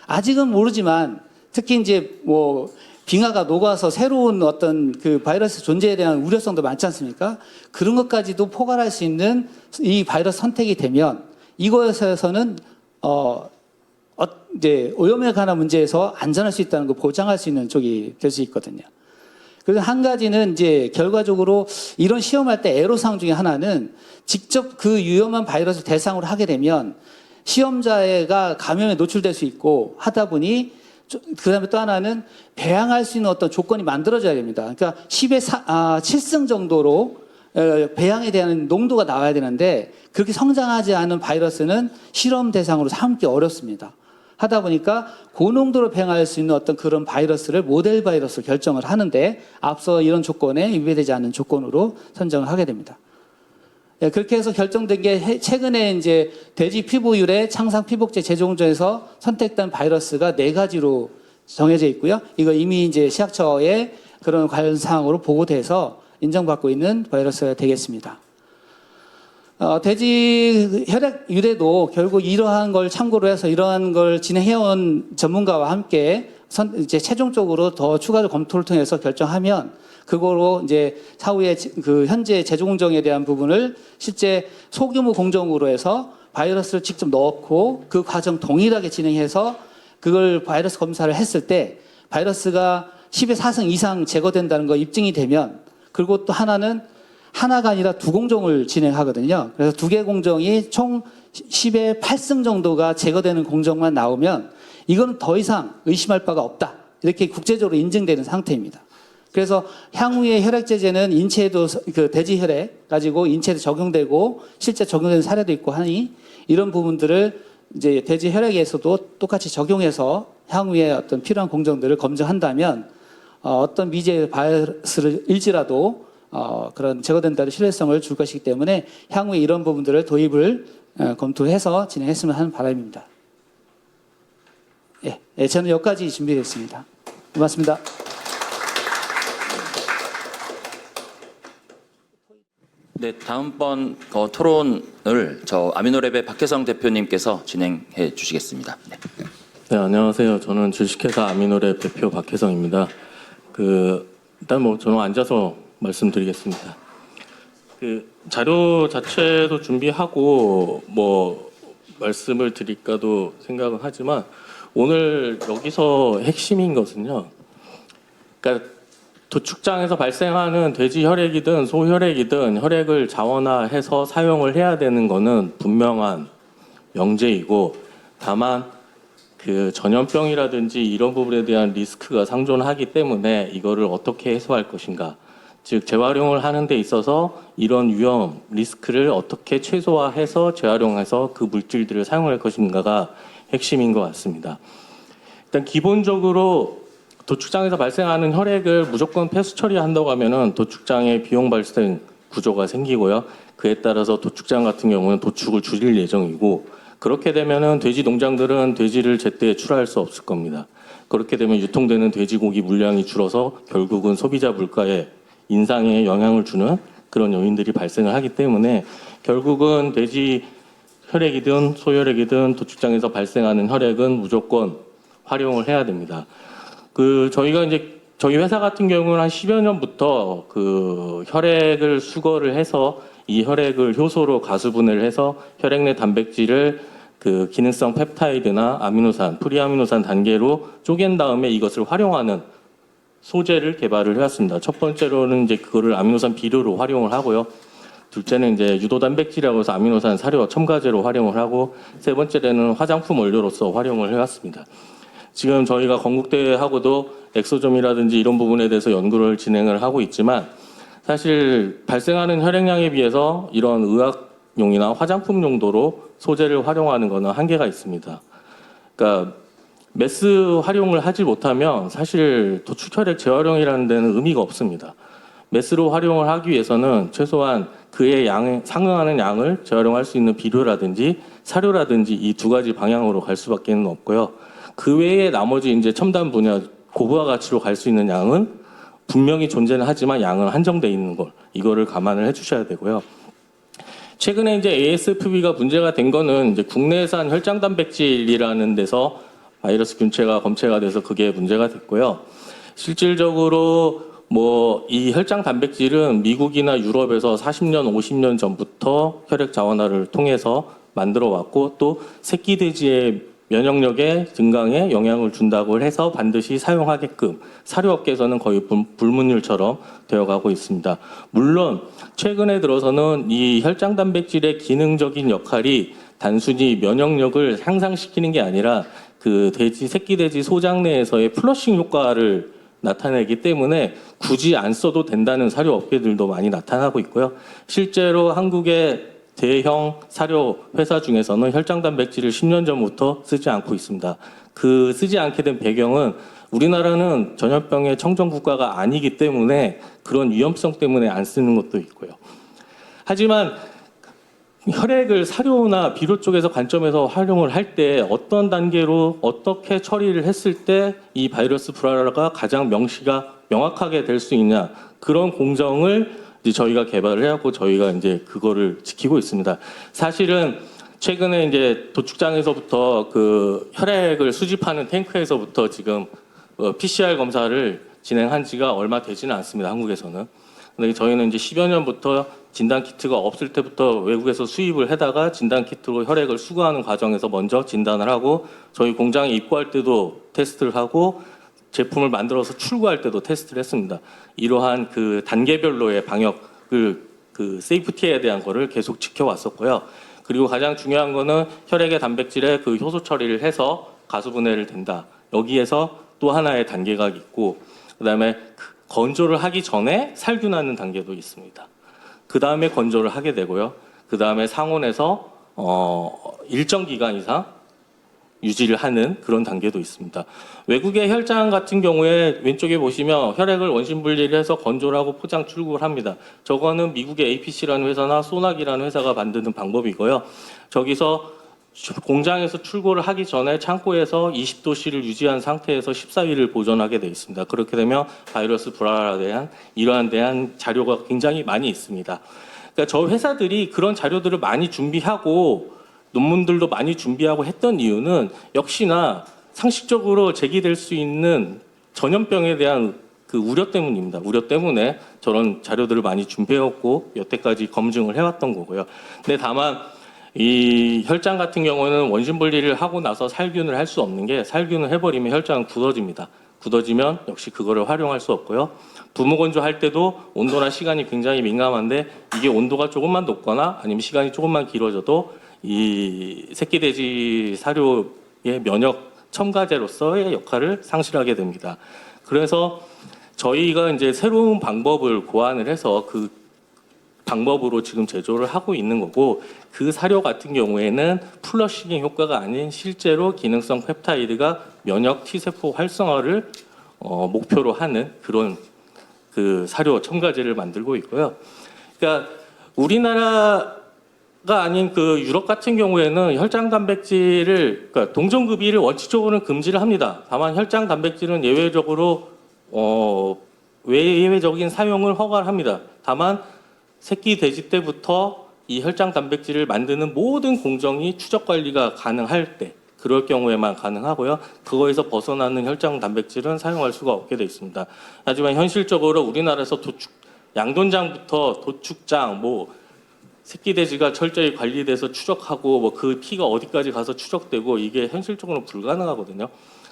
아직은 모르지만 특히 이제 뭐 빙하가 녹아서 새로운 어떤 그 바이러스 존재에 대한 우려성도 많지 않습니까? 그런 것까지도 포괄할 수 있는 이 바이러스 선택이 되면 이것에서는 이제 오염에 관한 문제에서 안전할 수 있다는 걸 보장할 수 있는 쪽이 될 수 있거든요. 그래서 한 가지는 이제 결과적으로 이런 시험할 때 애로사항 중에 하나는 직접 그 위험한 바이러스 대상으로 하게 되면 시험자가 감염에 노출될 수 있고 하다 보니 그 다음에 또 하나는 배양할 수 있는 어떤 조건이 만들어져야 됩니다. 그러니까 10의 7승 정도로 배양에 대한 농도가 나와야 되는데 그렇게 성장하지 않은 바이러스는 실험 대상으로 삼기 어렵습니다. 하다 보니까 고농도로 배양할 수 있는 어떤 그런 바이러스를 모델 바이러스로 결정을 하는데 앞서 이런 조건에 위배되지 않는 조건으로 선정을 하게 됩니다. 그렇게 해서 결정된 게 최근에 이제 돼지 피부율의 창상 피복제 제조공정에서 선택된 바이러스가 4가지로 정해져 있고요. 이거 이미 이제 시약처에 그런 관련 사항으로 보고돼서 인정받고 있는 바이러스가 되겠습니다. 돼지 혈액 유래도 결국 이러한 걸 참고로 해서 이러한 걸 진행해온 전문가와 함께 이제 최종적으로 더 추가적 검토를 통해서 결정하면 그거로 이제 사후에 그 현재 제조 공정에 대한 부분을 실제 소규모 공정으로 해서 바이러스를 직접 넣고 그 과정 동일하게 진행해서 그걸 바이러스 검사를 했을 때 바이러스가 10의 4승 이상 제거된다는 거 입증이 되면 그리고 또 하나는 하나가 아니라 2공정을 진행하거든요. 그래서 2개 공정이 총 10의 8승 정도가 제거되는 공정만 나오면 이거는 더 이상 의심할 바가 없다. 이렇게 국제적으로 인증되는 상태입니다. 그래서 향후에 혈액제제는 인체에도 그 돼지 혈액 가지고 인체에도 적용되고 실제 적용되는 사례도 있고 하니 이런 부분들을 이제 돼지 혈액에서도 똑같이 적용해서 향후에 어떤 필요한 공정들을 검증한다면 어떤 미제 바이러스를 일지라도 그런 제거된다는 신뢰성을 줄 것이기 때문에 향후에 이런 부분들을 도입을 검토해서 진행했으면 하는 바람입니다. 예, 저는 여기까지 준비했습니다. 고맙습니다. 네, 다음번 토론을 아미노랩의 박혜성 대표님께서 진행해 주시겠습니다. 네. 네, 안녕하세요. 저는 주식회사 아미노랩 대표 박혜성입니다. 일단 저는 앉아서 말씀드리겠습니다. 자료 자체도 준비하고 말씀을 드릴까도 생각은 하지만 오늘 여기서 핵심인 것은요. 그러니까 도축장에서 발생하는 돼지 혈액이든 소 혈액이든 혈액을 자원화해서 사용을 해야 되는 거는 분명한 명제이고 다만 그 전염병이라든지 이런 부분에 대한 리스크가 상존하기 때문에 이거를 어떻게 해소할 것인가. 즉 재활용을 하는 데 있어서 이런 위험, 리스크를 어떻게 최소화해서 재활용해서 그 물질들을 사용할 것인가가 핵심인 것 같습니다. 일단 기본적으로 도축장에서 발생하는 혈액을 무조건 폐수 처리한다고 하면은 도축장의 비용 발생 구조가 생기고요. 그에 따라서 도축장 같은 경우는 도축을 줄일 예정이고 그렇게 되면은 돼지 농장들은 돼지를 제때 출하할 수 없을 겁니다. 그렇게 되면 유통되는 돼지고기 물량이 줄어서 결국은 소비자 물가에 인상에 영향을 주는 그런 요인들이 발생을 하기 때문에 결국은 돼지 혈액이든 소혈액이든 도축장에서 발생하는 혈액은 무조건 활용을 해야 됩니다. 저희가 이제 저희 회사 같은 경우는 한 10여 년부터 그 혈액을 수거를 해서 이 혈액을 효소로 가수분해를 해서 혈액 내 단백질을 그 기능성 펩타이드나 아미노산, 프리아미노산 단계로 쪼갠 다음에 이것을 활용하는 소재를 개발을 해왔습니다. 첫 번째로는 이제 그거를 아미노산 비료로 활용을 하고요. 둘째는 이제 유도 단백질이라고 해서 아미노산 사료 첨가제로 활용을 하고, 세 번째는 화장품 원료로서 활용을 해왔습니다. 지금 저희가 건국대하고도 엑소점이라든지 이런 부분에 대해서 연구를 진행을 하고 있지만, 사실 발생하는 혈액량에 비해서 이런 의학용이나 화장품 용도로 소재를 활용하는 것은 한계가 있습니다. 그러니까 매스 활용을 하지 못하면 사실 도축혈액 재활용이라는 데는 의미가 없습니다. 매스로 활용을 하기 위해서는 최소한 그의 양에 상응하는 양을 재활용할 수 있는 비료라든지 사료라든지 이 두 가지 방향으로 갈 수밖에 없고요. 그 외에 나머지 이제 첨단 분야 고부가 가치로 갈 수 있는 양은 분명히 존재는 하지만 양은 한정돼 있는 걸, 이거를 감안을 해주셔야 되고요. 최근에 이제 ASFB가 문제가 된 거는 이제 국내산 혈장 단백질이라는 데서 바이러스 균체가 검체가 돼서 그게 문제가 됐고요. 실질적으로 뭐 이 혈장 단백질은 미국이나 유럽에서 40년, 50년 전부터 혈액 자원화를 통해서 만들어 왔고, 또 새끼 돼지의 면역력의 증강에 영향을 준다고 해서 반드시 사용하게끔 사료업계에서는 거의 불문율처럼 되어가고 있습니다. 물론 최근에 들어서는 이 혈장 단백질의 기능적인 역할이 단순히 면역력을 향상시키는 게 아니라 그 새끼 돼지 소장 내에서의 플러싱 효과를 나타내기 때문에 굳이 안 써도 된다는 사료 업계들도 많이 나타나고 있고요. 실제로 한국의 대형 사료 회사 중에서는 혈장 단백질을 10년 전부터 쓰지 않고 있습니다. 그 쓰지 않게 된 배경은 우리나라는 전염병의 청정 국가가 아니기 때문에 그런 위험성 때문에 안 쓰는 것도 있고요. 하지만 혈액을 사료나 비료 쪽에서 관점에서 활용을 할 때 어떤 단계로 어떻게 처리를 했을 때 이 바이러스 불활화가 가장 명확하게 될 수 있냐, 그런 공정을 이제 저희가 개발을 해갖고 저희가 이제 그거를 지키고 있습니다. 사실은 최근에 이제 도축장에서부터 그 혈액을 수집하는 탱크에서부터 지금 PCR 검사를 진행한 지가 얼마 되지는 않습니다. 한국에서는. 근데 저희는 이제 10여 년부터 진단 키트가 없을 때부터 외국에서 수입을 해다가 진단 키트로 혈액을 수거하는 과정에서 먼저 진단을 하고, 저희 공장에 입고할 때도 테스트를 하고 제품을 만들어서 출고할 때도 테스트를 했습니다. 이러한 그 단계별로의 방역을 그 세이프티에 대한 거를 계속 지켜왔었고요. 그리고 가장 중요한 거는 혈액의 단백질에 그 효소 처리를 해서 가수분해를 된다. 여기에서 또 하나의 단계가 있고, 그다음에 건조를 하기 전에 살균하는 단계도 있습니다. 그 다음에 건조를 하게 되고요. 그 다음에 상온에서 일정 기간 이상 유지를 하는 그런 단계도 있습니다. 외국의 혈장 같은 경우에 왼쪽에 보시면 혈액을 원심 분리를 해서 건조를 하고 포장 출고를 합니다. 저거는 미국의 APC라는 회사나 소낙이라는 회사가 만드는 방법이고요. 저기서 공장에서 출고를 하기 전에 창고에서 20도씨를 유지한 상태에서 14일을 보존하게 되어 있습니다. 그렇게 되면 바이러스 불활화에 대한 이러한 대한 자료가 굉장히 많이 있습니다. 그러니까 저 회사들이 그런 자료들을 많이 준비하고 논문들도 많이 준비하고 했던 이유는 역시나 상식적으로 제기될 수 있는 전염병에 대한 그 우려 때문입니다. 우려 때문에 저런 자료들을 많이 준비해왔고 여태까지 검증을 해왔던 거고요. 근데 다만 이 혈장 같은 경우는 원심 분리를 하고 나서 살균을 할 수 없는 게, 살균을 해버리면 혈장은 굳어집니다. 굳어지면 역시 그거를 활용할 수 없고요. 부무 건조할 때도 온도나 시간이 굉장히 민감한데, 이게 온도가 조금만 높거나 아니면 시간이 조금만 길어져도 이 새끼 돼지 사료의 면역 첨가제로서의 역할을 상실하게 됩니다. 그래서 저희가 이제 새로운 방법을 고안을 해서 그 방법으로 지금 제조를 하고 있는 거고, 그 사료 같은 경우에는 플러싱의 효과가 아닌 실제로 기능성 펩타이드가 면역 T세포 활성화를 목표로 하는 그런 그 사료 첨가제를 만들고 있고요. 그러니까 우리나라가 아닌 그 유럽 같은 경우에는 혈장 단백질을, 그러니까 동종급이를 원칙적으로는 금지를 합니다. 다만 혈장 단백질은 예외적으로 예외적인 사용을 허가를 합니다. 다만 새끼 돼지 때부터 이 혈장 단백질을 만드는 모든 공정이 추적 관리가 가능할 때 그럴 경우에만 가능하고요. 그거에서 벗어나는 혈장 단백질은 사용할 수가 없게 돼 있습니다. 하지만 현실적으로 우리나라에서 양돈장부터 도축장, 새끼 돼지가 철저히 관리돼서 추적하고 그 피가 어디까지 가서 추적되고 이게 현실적으로 불가능하거든요.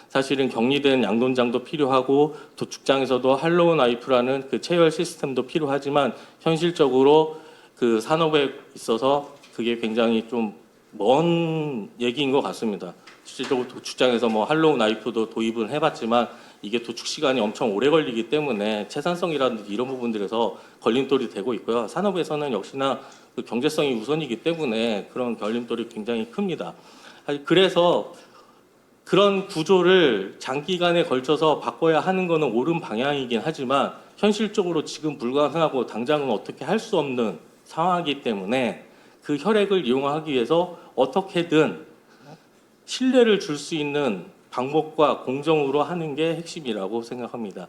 사실은 격리된 양돈장도 필요하고 도축장에서도 할로우 나이프라는 그 체열 시스템도 필요하지만 현실적으로 그 산업에 있어서 그게 굉장히 좀 먼 얘기인 것 같습니다. 실질적으로 도축장에서 할로우 나이프도 도입은 해봤지만 이게 도축 시간이 엄청 오래 걸리기 때문에 채산성이라든지 이런 부분들에서 걸림돌이 되고 있고요. 산업에서는 역시나 그 경제성이 우선이기 때문에 그런 걸림돌이 굉장히 큽니다. 그래서 그런 구조를 장기간에 걸쳐서 바꿔야 하는 것은 옳은 방향이긴 하지만 현실적으로 지금 불가능하고 당장은 어떻게 할 수 없는 상황이기 때문에 그 혈액을 이용하기 위해서 어떻게든 신뢰를 줄 수 있는 방법과 공정으로 하는 게 핵심이라고 생각합니다.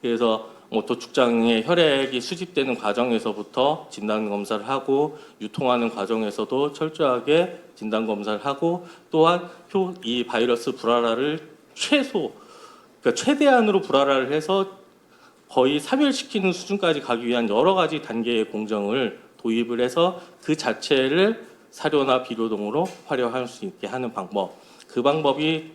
그래서 도축장에 혈액이 수집되는 과정에서부터 진단검사를 하고 유통하는 과정에서도 철저하게 진단검사를 하고 또한 이 바이러스 불활화를 그러니까 최대한으로 불활화를 해서 거의 사멸시키는 수준까지 가기 위한 여러 가지 단계의 공정을 도입을 해서 그 자체를 사료나 비료 등으로 활용할 수 있게 하는 방법. 그 방법이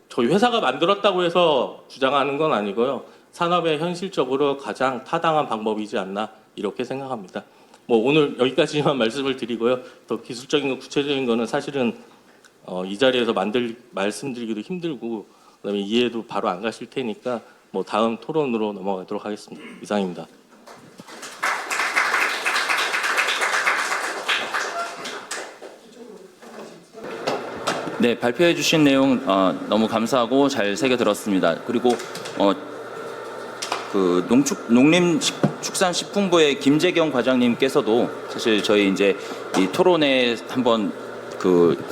저희 회사가 만들었다고 해서 주장하는 건 아니고요. 산업에 현실적으로 가장 타당한 방법이지 않나 이렇게 생각합니다. 오늘 여기까지만 말씀을 드리고요. 더 기술적인 거, 구체적인 거는 사실은 이 자리에서 말씀드리기도 힘들고 그다음에 이해도 바로 안 가실 테니까 다음 토론으로 넘어가도록 하겠습니다. 이상입니다. 네, 발표해 주신 내용 너무 감사하고 잘 새겨 들었습니다. 그리고 그 농림축산식품부의 김재경 과장님께서도 사실 저희 이제 이 토론에 한번 그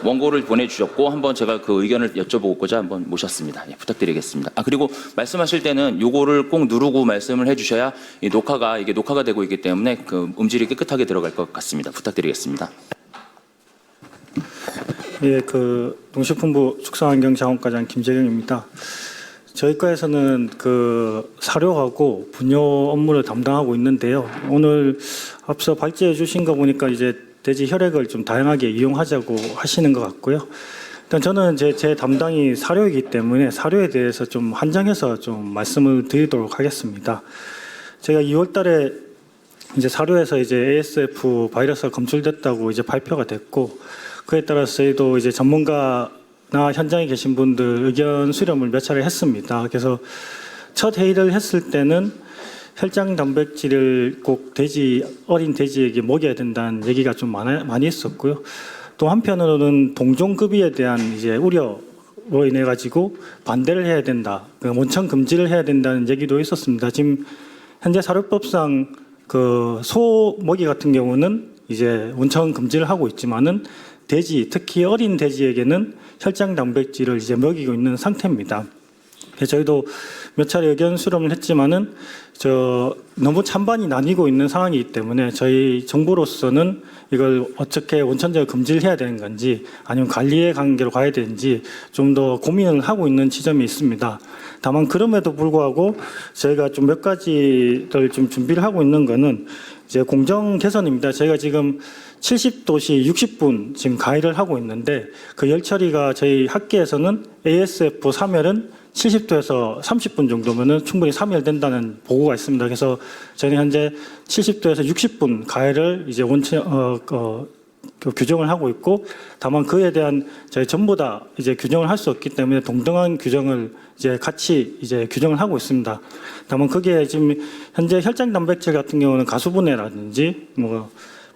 원고를 보내주셨고 한번 제가 그 의견을 여쭤보고자 한번 모셨습니다. 예, 부탁드리겠습니다. 그리고 말씀하실 때는 요거를 꼭 누르고 말씀을 해주셔야 이게 녹화가 되고 있기 때문에 그 음질이 깨끗하게 들어갈 것 같습니다. 부탁드리겠습니다. 예, 농식품부 축산환경자원과장 김재경입니다. 저희 과에서는 사료하고 분뇨 업무를 담당하고 있는데요. 오늘 앞서 발제해 주신 거 보니까 이제 돼지 혈액을 좀 다양하게 이용하자고 하시는 것 같고요. 일단 저는 제 담당이 사료이기 때문에 사료에 대해서 좀 한정해서 좀 말씀을 드리도록 하겠습니다. 제가 2월 달에 이제 사료에서 이제 ASF 바이러스가 검출됐다고 이제 발표가 됐고 그에 따라서 저희도 이제 전문가나 현장에 계신 분들 의견 수렴을 몇 차례 했습니다. 그래서 첫 회의를 했을 때는 혈장 단백질을 꼭 어린 돼지에게 먹여야 된다는 얘기가 좀 많이 있었고요. 또 한편으로는 동종급이에 대한 이제 우려로 인해 가지고 반대를 해야 된다. 원천 금지를 해야 된다는 얘기도 있었습니다. 지금 현재 사료법상 소 먹이 같은 경우는 이제 원천 금지를 하고 있지만은 돼지, 특히 어린 돼지에게는 혈장 단백질을 이제 먹이고 있는 상태입니다. 그래서 저희도 몇 차례 의견 수렴을 했지만은 너무 찬반이 나뉘고 있는 상황이기 때문에 저희 정부로서는 이걸 어떻게 원천적으로 금지를 해야 되는 건지 아니면 관리의 관계로 가야 되는지 좀 더 고민을 하고 있는 지점이 있습니다. 다만 그럼에도 불구하고 저희가 좀 몇 가지를 좀 준비를 하고 있는 거는 이제 공정 개선입니다. 저희가 지금 70도시 60분 지금 가위를 하고 있는데 그 열 처리가 저희 학계에서는 ASF 사멸은 70도에서 30분 정도면은 충분히 사멸된다는 보고가 있습니다. 그래서 저희는 현재 70도에서 60분 가해를 이제 규정을 하고 있고 다만 그에 대한 저희 전부 다 이제 규정을 할 수 없기 때문에 동등한 규정을 이제 같이 이제 규정을 하고 있습니다. 다만 그게 지금 현재 혈장 단백질 같은 경우는 가수분해라든지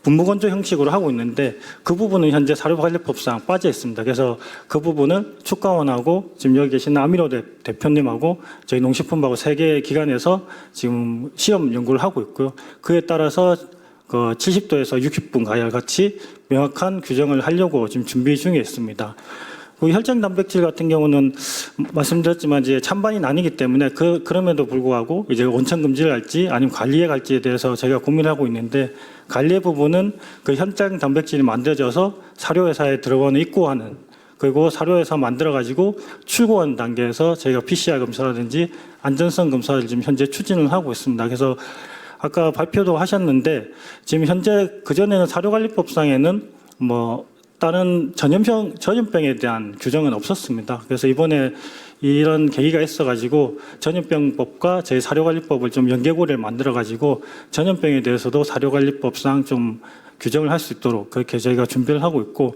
분무건조 형식으로 하고 있는데 그 부분은 현재 사료관리법상 빠져 있습니다. 그래서 그 부분은 축가원하고 지금 여기 계신 아미로 대표님하고 저희 농식품부하고 3개의 기관에서 지금 시험 연구를 하고 있고요. 그에 따라서 70도에서 60분 가열 같이 명확한 규정을 하려고 지금 준비 중에 있습니다. 그 혈장 단백질 같은 경우는 말씀드렸지만 이제 찬반이 나뉘기 때문에 그럼에도 불구하고 이제 원천 금지를 할지 아니면 관리에 갈지에 대해서 저희가 고민하고 있는데, 관리의 부분은 그 혈장 단백질이 만들어져서 사료회사에 들어가는 입고하는, 그리고 사료회사 만들어 가지고 출고하는 단계에서 저희가 PCR 검사라든지 안전성 검사를 지금 현재 추진을 하고 있습니다. 그래서 아까 발표도 하셨는데 지금 현재 그전에는 사료관리법상에는 뭐 다른 전염병에 대한 규정은 없었습니다. 그래서 이번에 이런 계기가 있어가지고 전염병법과 저희 사료관리법을 좀 연계고리를 만들어가지고 전염병에 대해서도 사료관리법상 좀 규정을 할 수 있도록 그렇게 저희가 준비를 하고 있고,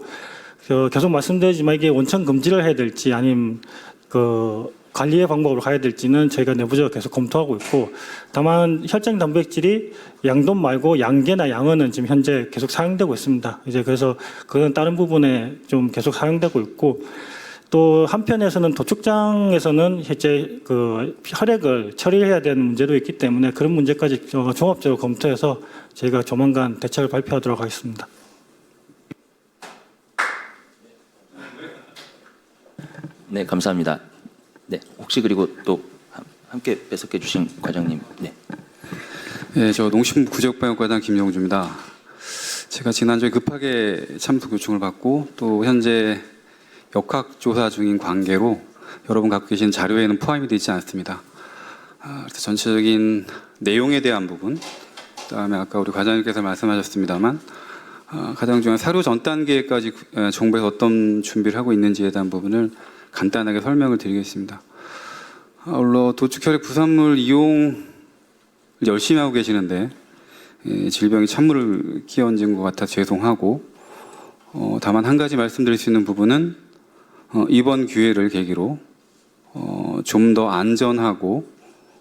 계속 말씀드리지만 이게 원천 금지를 해야 될지 아니면 그 관리의 방법으로 가야 될지는 저희가 내부적으로 계속 검토하고 있고, 다만 혈장 단백질이 양돈 말고 양계나 양은은 지금 현재 계속 사용되고 있습니다. 이제 그래서 그건 다른 부분에 좀 계속 사용되고 있고, 또 한편에서는 도축장에서는 이제 그 혈액을 처리해야 되는 문제도 있기 때문에 그런 문제까지 종합적으로 검토해서 저희가 조만간 대책을 발표하도록 하겠습니다. 네, 감사합니다. 네, 혹시 그리고 또 함께 배석해 주신 과장님. 네. 네, 저 농식품부 구제국방역과장 김영주입니다. 제가 지난주에 급하게 참석 요청을 받고 또 현재 역학조사 중인 관계로 여러분 갖고 계신 자료에는 포함이 되지 않습니다. 그래서 전체적인 내용에 대한 부분, 그다음에 아까 우리 과장님께서 말씀하셨습니다만 가장 중요한 사료 전 단계까지 정부에서 어떤 준비를 하고 있는지에 대한 부분을 간단하게 설명을 드리겠습니다. 물론 도축혈액 부산물 이용을 열심히 하고 계시는데 질병이 찬물을 끼얹은 것 같아 죄송하고, 다만 한 가지 말씀드릴 수 있는 부분은 이번 기회를 계기로 좀 더 안전하고,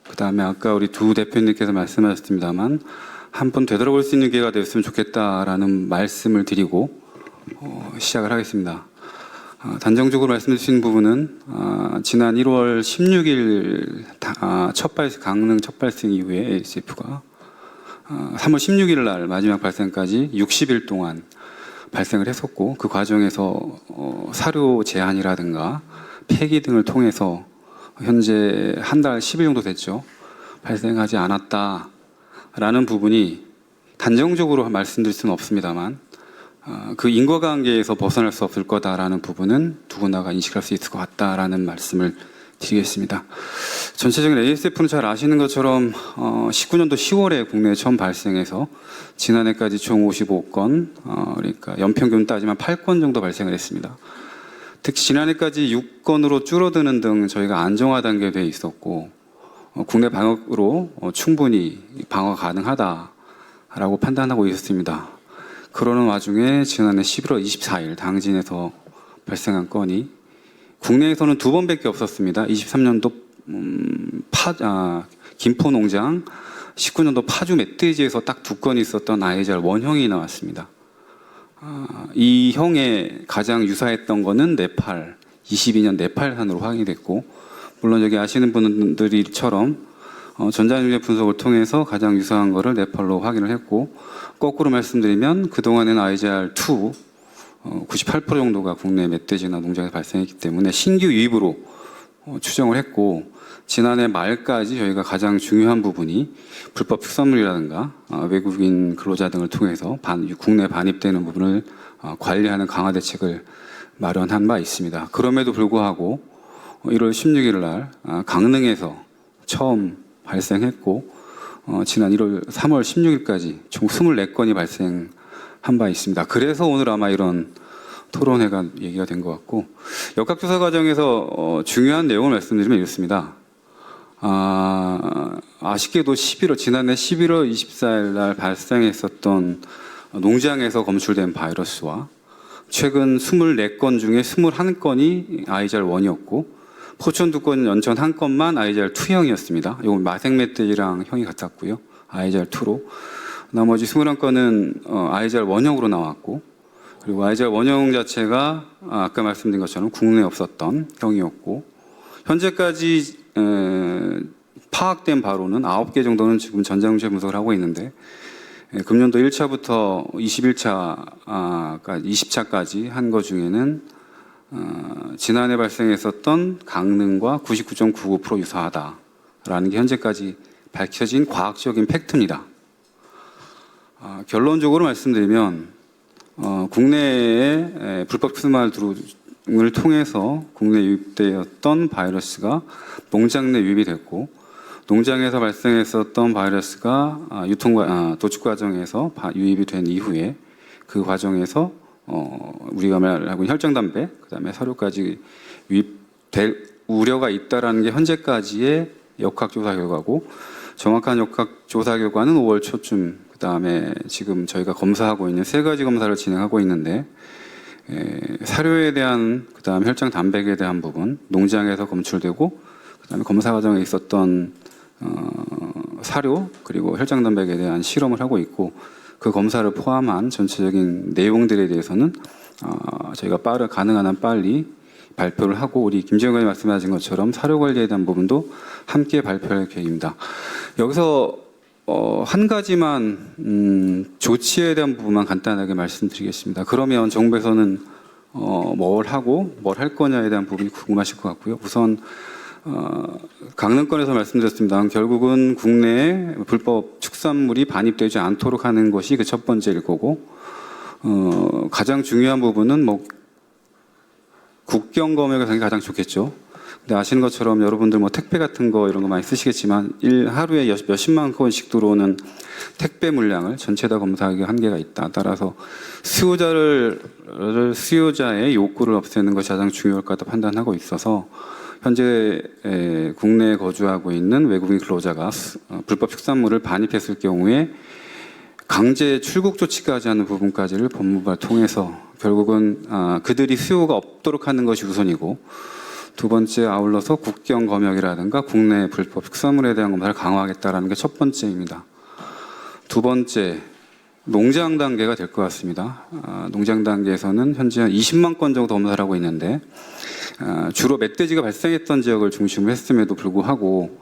그 다음에 아까 우리 두 대표님께서 말씀하셨습니다만 한 번 되돌아볼 수 있는 기회가 됐으면 좋겠다라는 말씀을 드리고 시작을 하겠습니다. 단정적으로 말씀드릴 수 있는 부분은 지난 1월 16일 강릉 첫 발생 이후에 ASF가 3월 16일 날 마지막 발생까지 60일 동안 발생을 했었고, 그 과정에서 사료 제한이라든가 폐기 등을 통해서 현재 한 달 10일 정도 됐죠. 발생하지 않았다라는 부분이 단정적으로 말씀드릴 수는 없습니다만 그 인과관계에서 벗어날 수 없을 거다라는 부분은 누구나가 인식할 수 있을 것 같다라는 말씀을 드리겠습니다. 전체적인 ASF는 잘 아시는 것처럼 19년도 10월에 국내에 처음 발생해서 지난해까지 총 55건, 그러니까 연평균 따지면 8건 정도 발생을 했습니다. 특히 지난해까지 6건으로 줄어드는 등 저희가 안정화 단계에 돼 있었고, 국내 방역으로 충분히 방어 가능하다라고 판단하고 있었습니다. 그러는 와중에 지난해 11월 24일 당진에서 발생한 건이 국내에서는 2번밖에 없었습니다. 23년도 김포 농장, 19년도 파주 멧돼지에서 딱 2건이 있었던 아이잘 원형이 나왔습니다. 이 형에 가장 유사했던 거는 네팔, 22년 네팔산으로 확인이 됐고, 물론 여기 아시는 분들이처럼 전자능력 분석을 통해서 가장 유사한 거를 네팔로 확인을 했고, 거꾸로 말씀드리면 그동안에는 IGR2 98% 정도가 국내 멧돼지나 농장에서 발생했기 때문에 신규 유입으로 추정을 했고, 지난해 말까지 저희가 가장 중요한 부분이 불법 축산물이라든가 외국인 근로자 등을 통해서 국내 반입되는 부분을 관리하는 강화 대책을 마련한 바 있습니다. 그럼에도 불구하고 1월 16일 날 강릉에서 처음 발생했고, 지난 3월 16일까지 총 24건이 발생한 바 있습니다. 그래서 오늘 아마 이런 토론회가 얘기가 된 것 같고, 역학조사 과정에서 중요한 내용을 말씀드리면 이렇습니다. 아쉽게도 지난해 11월 24일 날 발생했었던 농장에서 검출된 바이러스와 최근 24건 중에 21건이 IGR1이었고, 포천 2건, 연천 1건만 IGR2형이었습니다. 이건 마생멧돼지랑 형이 같았고요. IGR2로. 나머지 21건은 IGR1형으로 나왔고, 그리고 IGR1형 자체가 아까 말씀드린 것처럼 국내에 없었던 형이었고, 현재까지 파악된 바로는 9개 정도는 지금 전자응체 분석을 하고 있는데, 금년도 1차부터 20차까지 한 것 중에는 지난해 발생했었던 강릉과 99.99% 유사하다라는 게 현재까지 밝혀진 과학적인 팩트입니다. 결론적으로 말씀드리면 국내에 불법 수말 등을 통해서 국내에 유입되었던 바이러스가 농장 내 유입이 됐고, 농장에서 발생했었던 바이러스가 도축 과정에서 유입이 된 이후에 그 과정에서 우리가 말하고 있는 혈장담배, 그다음에 사료까지 유입될 우려가 있다라는 게 현재까지의 역학조사 결과고, 정확한 역학조사 결과는 5월 초쯤, 그다음에 지금 저희가 검사하고 있는 3가지 검사를 진행하고 있는데, 사료에 대한, 그다음 혈장 단백에 대한 부분, 농장에서 검출되고, 그다음에 검사 과정에 있었던 사료 그리고 혈장 단백에 대한 실험을 하고 있고, 그 검사를 포함한 전체적인 내용들에 대해서는 저희가 가능한 한 빨리 발표를 하고, 우리 김재영 의원이 말씀하신 것처럼 사료 관리에 대한 부분도 함께 발표할 계획입니다. 여기서 한 가지만 조치에 대한 부분만 간단하게 말씀드리겠습니다. 그러면 정부에서는 뭘 하고 뭘 할 거냐에 대한 부분이 궁금하실 것 같고요. 우선 강릉권에서 말씀드렸습니다. 결국은 국내에 불법 축산물이 반입되지 않도록 하는 것이 그 첫 번째일 거고, 가장 중요한 부분은 국경 검역에서 하는 게 가장 좋겠죠. 근데 아시는 것처럼 여러분들 택배 같은 거 이런 거 많이 쓰시겠지만 하루에 몇십만 건씩 들어오는 택배 물량을 전체 다 검사하기 한계가 있다. 따라서 수요자의 욕구를 없애는 것이 가장 중요할 것 같다 판단하고 있어서, 현재 국내에 거주하고 있는 외국인 근로자가 불법 축산물을 반입했을 경우에 강제 출국 조치까지 하는 부분까지를 법무부를 통해서 결국은 그들이 수요가 없도록 하는 것이 우선이고, 두 번째 아울러서 국경 검역이라든가 국내 불법 축산물에 대한 검사를 강화하겠다라는 게 첫 번째입니다. 두 번째, 농장 단계가 될 것 같습니다. 농장 단계에서는 현재 한 20만 건 정도 검사를 하고 있는데, 주로 멧돼지가 발생했던 지역을 중심으로 했음에도 불구하고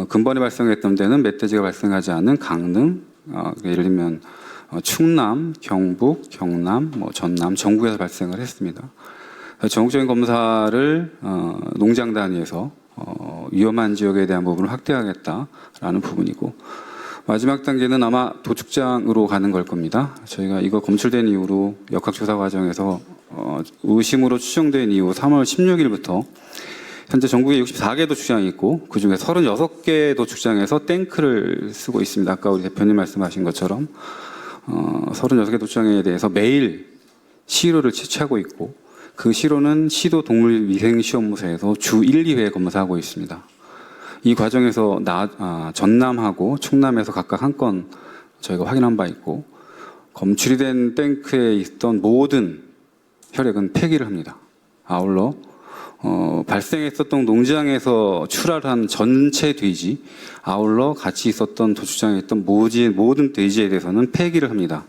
근본에 발생했던 데는 멧돼지가 발생하지 않은 강릉, 예를 들면 충남, 경북, 경남, 전남, 전국에서 발생을 했습니다. 전국적인 검사를 농장 단위에서 위험한 지역에 대한 부분을 확대하겠다라는 부분이고, 마지막 단계는 아마 도축장으로 가는 걸 겁니다. 저희가 이거 검출된 이후로 역학조사 과정에서 의심으로 추정된 이후 3월 16일부터 현재 전국에 64개 도축장이 있고, 그중에 36개 도축장에서 탱크를 쓰고 있습니다. 아까 우리 대표님 말씀하신 것처럼 36개 도축장에 대해서 매일 시료를 채취하고 있고, 그 시료는 시도 동물위생시험소에서 주 1, 2회 검사하고 있습니다. 이 과정에서 전남하고 충남에서 각각 한 건 저희가 확인한 바 있고, 검출이 된 탱크에 있던 모든 혈액은 폐기를 합니다. 아울러 발생했었던 농장에서 출하한 전체 돼지, 아울러 같이 있었던 도축장에 있던 모든 돼지에 대해서는 폐기를 합니다.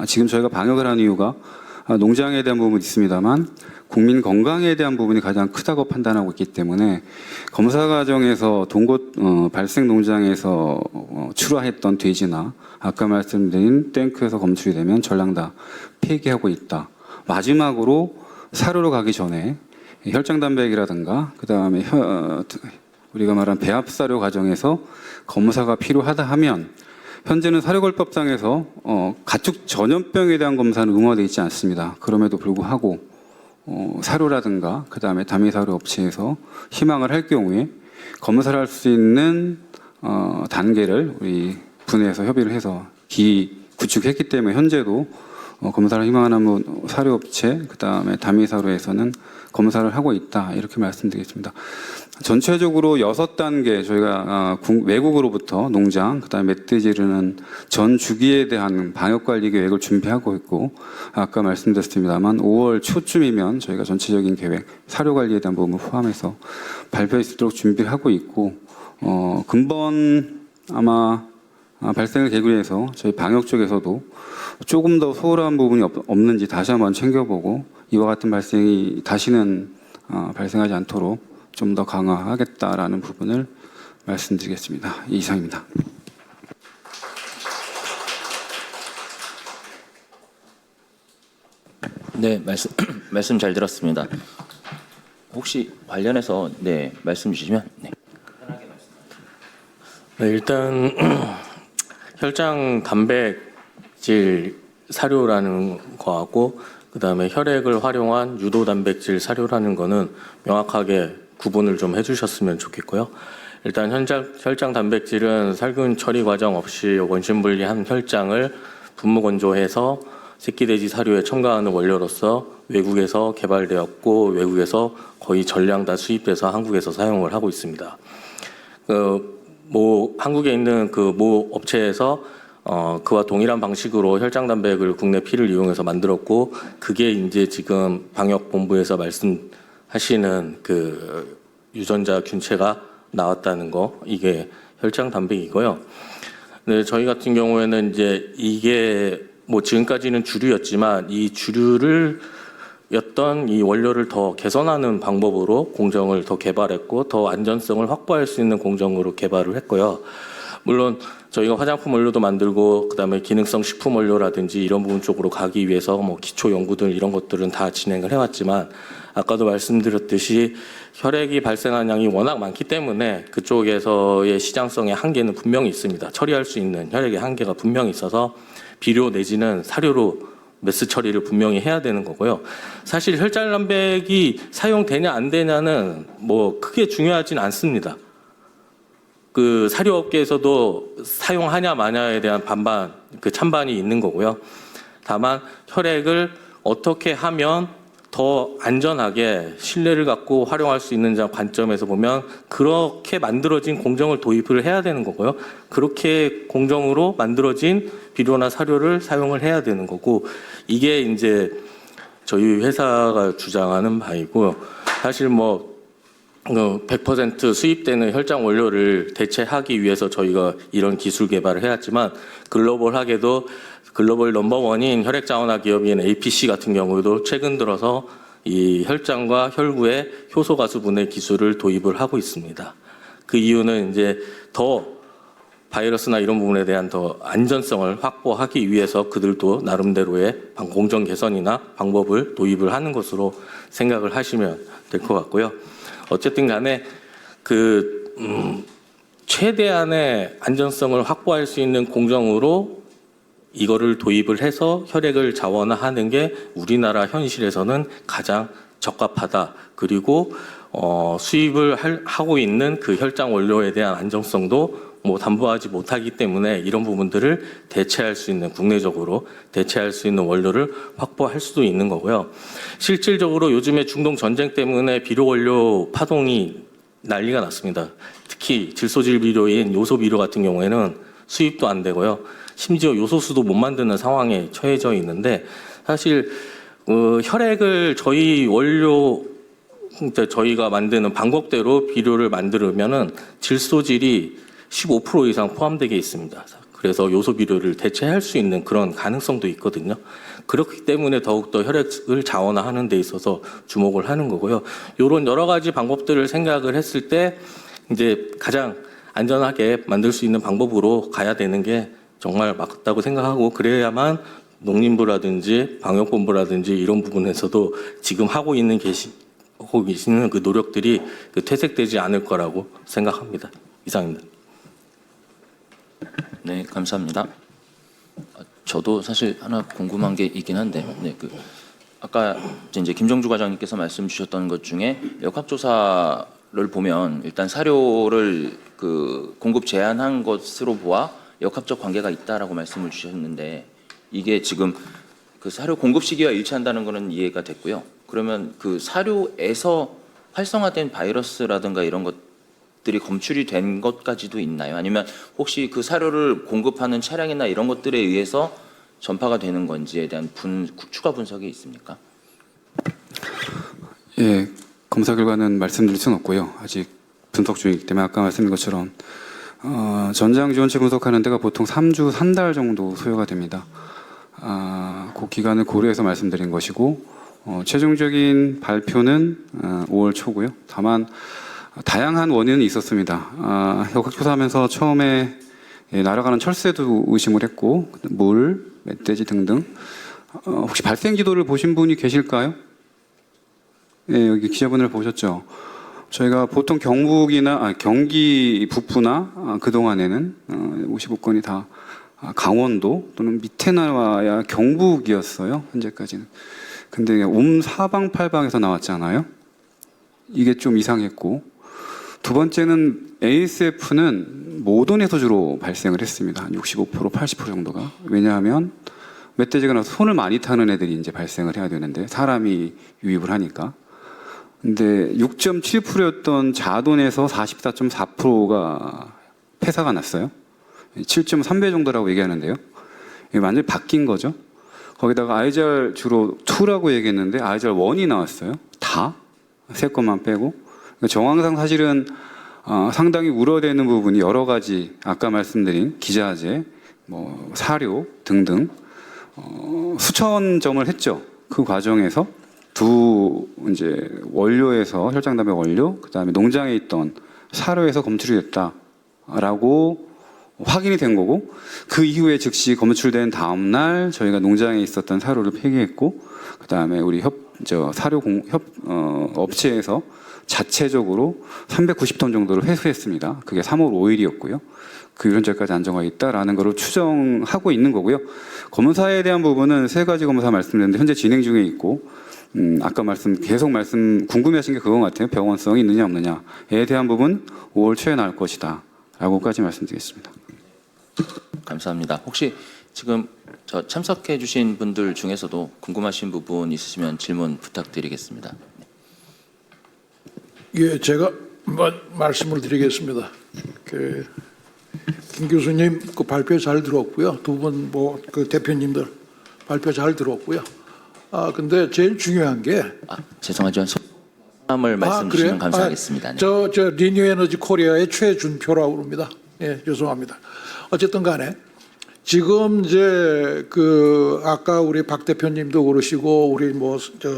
지금 저희가 방역을 한 이유가 농장에 대한 부분이 있습니다만 국민 건강에 대한 부분이 가장 크다고 판단하고 있기 때문에, 검사 과정에서 발생 농장에서 출하했던 돼지나 아까 말씀드린 탱크에서 검출이 되면 전량 다 폐기하고 있다. 마지막으로 사료로 가기 전에 혈장 단백이라든가 그다음에 우리가 말한 배합 사료 과정에서 검사가 필요하다 하면, 현재는 사료걸법상에서 가축 전염병에 대한 검사는 의무화되어 있지 않습니다. 그럼에도 불구하고 사료라든가 그다음에 다미사료 업체에서 희망을 할 경우에 검사를 할 수 있는 단계를 우리 분해해서 협의를 해서 구축했기 때문에, 현재도 검사를 희망하는 사료업체, 그다음에 다미사료에서는 검사를 하고 있다, 이렇게 말씀드리겠습니다. 전체적으로 6단계 저희가 외국으로부터 농장, 그다음에 멧돼지는 전 주기에 대한 방역관리 계획을 준비하고 있고, 아까 말씀드렸습니다만 5월 초쯤이면 저희가 전체적인 계획, 사료관리에 대한 부분을 포함해서 발표할 수 있도록 준비를 하고 있고, 근본 아마 발생을 계기로 해서 저희 방역 쪽에서도 조금 더 소홀한 부분이 없는지 다시 한번 챙겨보고, 이와 같은 발생이 다시는 발생하지 않도록 좀 더 강화하겠다라는 부분을 말씀드리겠습니다. 이상입니다. 네, 말씀 잘 들었습니다. 혹시 관련해서 네, 말씀 주시면 네. 네, 일단 혈장 단백질 사료라는 거하고 그다음에 혈액을 활용한 유도 단백질 사료라는 거는 명확하게 구분을 좀 해주셨으면 좋겠고요. 일단 혈장 단백질은 살균 처리 과정 없이 원심 분리한 혈장을 분무 건조해서 새끼 돼지 사료에 첨가하는 원료로서 외국에서 개발되었고 외국에서 거의 전량 다 수입돼서 한국에서 사용을 하고 있습니다. 한국에 있는 그 모 업체에서 그와 동일한 방식으로 혈장 단백을 국내 피를 이용해서 만들었고 그게 이제 지금 방역본부에서 말씀하시는 그 유전자 균체가 나왔다는 거 이게 혈장 단백이고요. 네, 저희 같은 경우에는 이제 이게 뭐 지금까지는 주류였지만 이 주류를 였던 이 원료를 더 개선하는 방법으로 공정을 더 개발했고 더 안전성을 확보할 수 있는 공정으로 개발을 했고요. 물론 저희가 화장품 원료도 만들고 그다음에 기능성 식품 원료라든지 이런 부분 쪽으로 가기 위해서 뭐 기초 연구들 이런 것들은 다 진행을 해왔지만 아까도 말씀드렸듯이 혈액이 발생한 양이 워낙 많기 때문에 그쪽에서의 시장성의 한계는 분명히 있습니다. 처리할 수 있는 혈액의 한계가 분명히 있어서 비료 내지는 사료로 메스 처리를 분명히 해야 되는 거고요. 사실 혈장 단백이 사용되냐 안 되냐는 뭐 크게 중요하진 않습니다. 그 사료업계에서도 사용하냐 마냐에 대한 찬반이 있는 거고요. 다만 혈액을 어떻게 하면 더 안전하게 신뢰를 갖고 활용할 수 있는 관점에서 보면 그렇게 만들어진 공정을 도입을 해야 되는 거고요. 그렇게 공정으로 만들어진 비료나 사료를 사용을 해야 되는 거고 이게 이제 저희 회사가 주장하는 바이고요. 사실 100% 수입되는 혈장 원료를 대체하기 위해서 저희가 이런 기술 개발을 해왔지만 글로벌하게도 글로벌 넘버원인 혈액자원화 기업인 APC 같은 경우도 최근 들어서 이 혈장과 혈구의 효소 가수분해 기술을 도입을 하고 있습니다. 그 이유는 이제 더 바이러스나 이런 부분에 대한 더 안전성을 확보하기 위해서 그들도 나름대로의 공정 개선이나 방법을 도입을 하는 것으로 생각을 하시면 될 것 같고요. 어쨌든 간에 최대한의 안전성을 확보할 수 있는 공정으로 이거를 도입을 해서 혈액을 자원화하는 게 우리나라 현실에서는 가장 적합하다. 그리고 수입을 하고 있는 그 혈장 원료에 대한 안정성도 담보하지 못하기 때문에 이런 부분들을 대체할 수 있는 국내적으로 대체할 수 있는 원료를 확보할 수도 있는 거고요. 실질적으로 요즘에 중동 전쟁 때문에 비료 원료 파동이 난리가 났습니다. 특히 질소질 비료인 요소 비료 같은 경우에는 수입도 안 되고요. 심지어 요소수도 못 만드는 상황에 처해져 있는데 사실 혈액을 저희가 만드는 방법대로 비료를 만들면은 질소질이 15% 이상 포함되게 있습니다. 그래서 요소 비료를 대체할 수 있는 그런 가능성도 있거든요. 그렇기 때문에 더욱더 혈액을 자원화하는 데 있어서 주목을 하는 거고요. 이런 여러 가지 방법들을 생각을 했을 때 이제 가장 안전하게 만들 수 있는 방법으로 가야 되는 게 정말 맞다고 생각하고 그래야만 농림부라든지 방역본부라든지 이런 부분에서도 지금 하고 계시는 그 노력들이 퇴색되지 않을 거라고 생각합니다. 이상입니다. 네, 감사합니다. 저도 사실 하나 궁금한 게 있긴 한데, 아까 이제 김정주 과장님께서 말씀 주셨던 것 중에 역학조사를 보면 일단 사료를 공급 제한한 것으로 보아 역학적 관계가 있다라고 말씀을 주셨는데 이게 지금 그 사료 공급 시기와 일치한다는 거는 이해가 됐고요. 그러면 그 사료에서 활성화된 바이러스라든가 이런 것들이 검출이 된 것까지도 있나요? 아니면 혹시 그 사료를 공급하는 차량이나 이런 것들에 의해서 전파가 되는 건지에 대한 추가 분석이 있습니까? 예, 검사 결과는 말씀드릴 수는 없고요. 아직 분석 중이기 때문에 아까 말씀드린 것처럼 전장 지원체 분석하는 데가 보통 3주, 1달 정도 소요가 됩니다. 그 기간을 고려해서 말씀드린 것이고 최종적인 발표는 5월 초고요. 다만 다양한 원인은 있었습니다. 역학조사하면서 처음에 날아가는 철새도 의심을 했고 물, 멧돼지 등등 혹시 발생 지도를 보신 분이 계실까요? 네, 여기 기자분들 보셨죠? 저희가 보통 경기 북부나 그동안에는 55건이 다 강원도 또는 밑에 나와야 경북이었어요. 현재까지는. 근데 사방팔방에서 나왔잖아요. 이게 좀 이상했고, 두 번째는 ASF는 모던에서 주로 발생을 했습니다. 한 65%, 80% 정도가. 왜냐하면 멧돼지가 나서 손을 많이 타는 애들이 이제 발생을 해야 되는데 사람이 유입을 하니까. 근데 6.7%였던 자돈에서 44.4%가 폐사가 났어요. 7.3배 정도라고 얘기하는데요. 이게 완전히 바뀐 거죠. 거기다가 아이잘 주로 2라고 얘기했는데 아이잘 1이 나왔어요. 다. 3건만 빼고. 정황상 사실은 상당히 우려되는 부분이 여러 가지 아까 말씀드린 기자재, 사료 등등 수천 점을 했죠. 그 과정에서 이제 원료에서 혈장담배 원료, 그다음에 농장에 있던 사료에서 검출이 됐다라고 확인이 된 거고, 그 이후에 즉시 검출된 다음 날 저희가 농장에 있었던 사료를 폐기했고, 그다음에 우리 사료 업체에서 자체적으로 390톤 정도를 회수했습니다. 그게 3월 5일이었고요. 그 현재까지 안정화 있다라는 것을 추정하고 있는 거고요. 검사에 대한 부분은 3가지 검사 말씀드렸는데 현재 진행 중에 있고, 아까 계속 궁금해하신 게 그건 같아요. 병원성이 있느냐 없느냐에 대한 부분 5월 초에 나올 것이다 라고까지 말씀드리겠습니다. 감사합니다. 혹시 지금 참석해 주신 분들 중에서도 궁금하신 부분 있으시면 질문 부탁드리겠습니다. 예, 제가 말씀을 드리겠습니다. 김 교수님 그 발표 잘 들었고요. 두 분 그 대표님들 발표 잘 들었고요. 근데 제일 중요한 게 죄송하지만 소감을 말씀 주시면 감사하겠습니다. 네. 저 리뉴 에너지 코리아의 최준표라고 합니다. 예, 죄송합니다. 어쨌든 간에 지금 이제 아까 우리 박 대표님도 그러시고 우리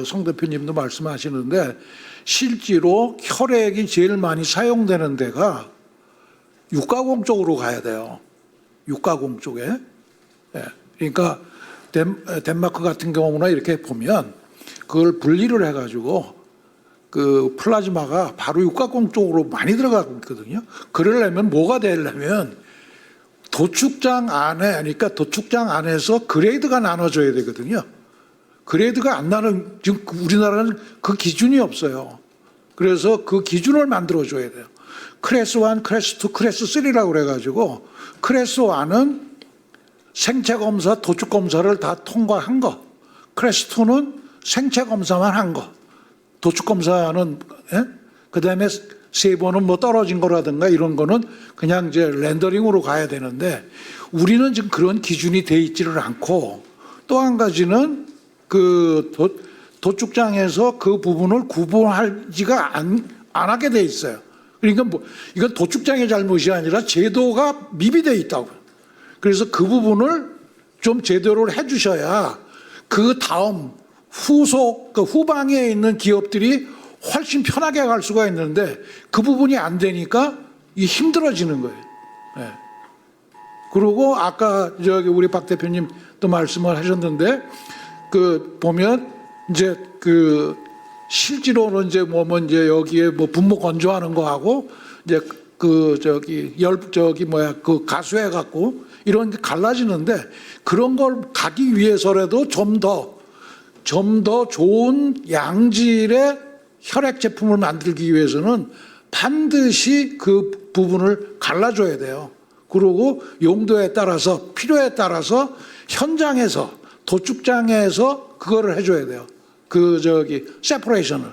성 대표님도 말씀하시는데 실제로 혈액이 제일 많이 사용되는 데가 육가공 쪽으로 가야 돼요. 육가공 쪽에. 예, 그러니까 덴마크 같은 경우나 이렇게 보면 그걸 분리를 해가지고 그 플라즈마가 바로 육가공 쪽으로 많이 들어가고 있거든요. 그러려면 뭐가 되려면 도축장 안에, 그러니까 도축장 안에서 그레이드가 나눠져야 되거든요. 그레이드가 안 나는, 지금 우리나라는 그 기준이 없어요. 그래서 그 기준을 만들어줘야 돼요. 클래스 1, 클래스 2, 클래스 3라고 그래가지고 클래스 1은 생체검사, 도축검사를 다 통과한 거. 클래스 2는 생체검사만 한 거. 도축검사는, 그 다음에 3번은 떨어진 거라든가 이런 거는 그냥 이제 렌더링으로 가야 되는데 우리는 지금 그런 기준이 돼 있지를 않고 또 한 가지는 그 도축장에서 그 부분을 구분하지가 안 하게 돼 있어요. 그러니까 이건 도축장의 잘못이 아니라 제도가 미비돼 있다고. 그래서 그 부분을 좀 제대로 해주셔야 그 다음 후방에 있는 기업들이 훨씬 편하게 갈 수가 있는데 그 부분이 안 되니까 힘들어지는 거예요. 네. 그리고 아까 우리 박 대표님 또 말씀을 하셨는데 보면 이제 실제로는 이제 여기에 분모 건조하는 거하고 이제 가수해 갖고 이런 게 갈라지는데 그런 걸 가기 위해서라도 좀 더 좋은 양질의 혈액 제품을 만들기 위해서는 반드시 그 부분을 갈라줘야 돼요. 그리고 용도에 따라서 필요에 따라서 현장에서 도축장에서 그거를 해줘야 돼요. 세퍼레이션을.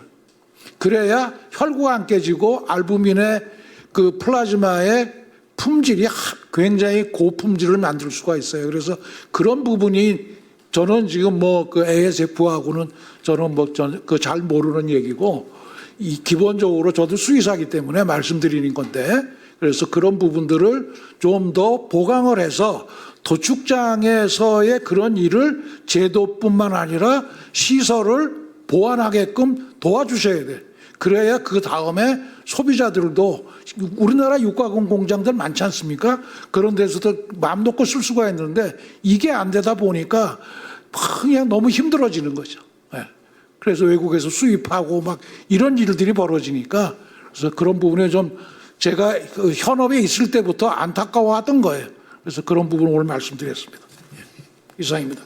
그래야 혈구가 안 깨지고 알부민의 그 플라즈마의 품질이 굉장히 고품질을 만들 수가 있어요. 그래서 그런 부분이 저는 지금 ASF하고는 저는 잘 모르는 얘기고 기본적으로 저도 수의사이기 때문에 말씀드리는 건데 그래서 그런 부분들을 좀 더 보강을 해서 도축장에서의 그런 일을 제도뿐만 아니라 시설을 보완하게끔 도와주셔야 돼. 그래야 그 다음에 소비자들도 우리나라 육가공 공장들 많지 않습니까? 그런 데서도 마음 놓고 쓸 수가 있는데 이게 안 되다 보니까 그냥 너무 힘들어지는 거죠. 예. 그래서 외국에서 수입하고 막 이런 일들이 벌어지니까 그래서 그런 부분에 좀 제가 그 현업에 있을 때부터 안타까워하던 거예요. 그래서 그런 부분 오늘 말씀드렸습니다. 예. 이상입니다.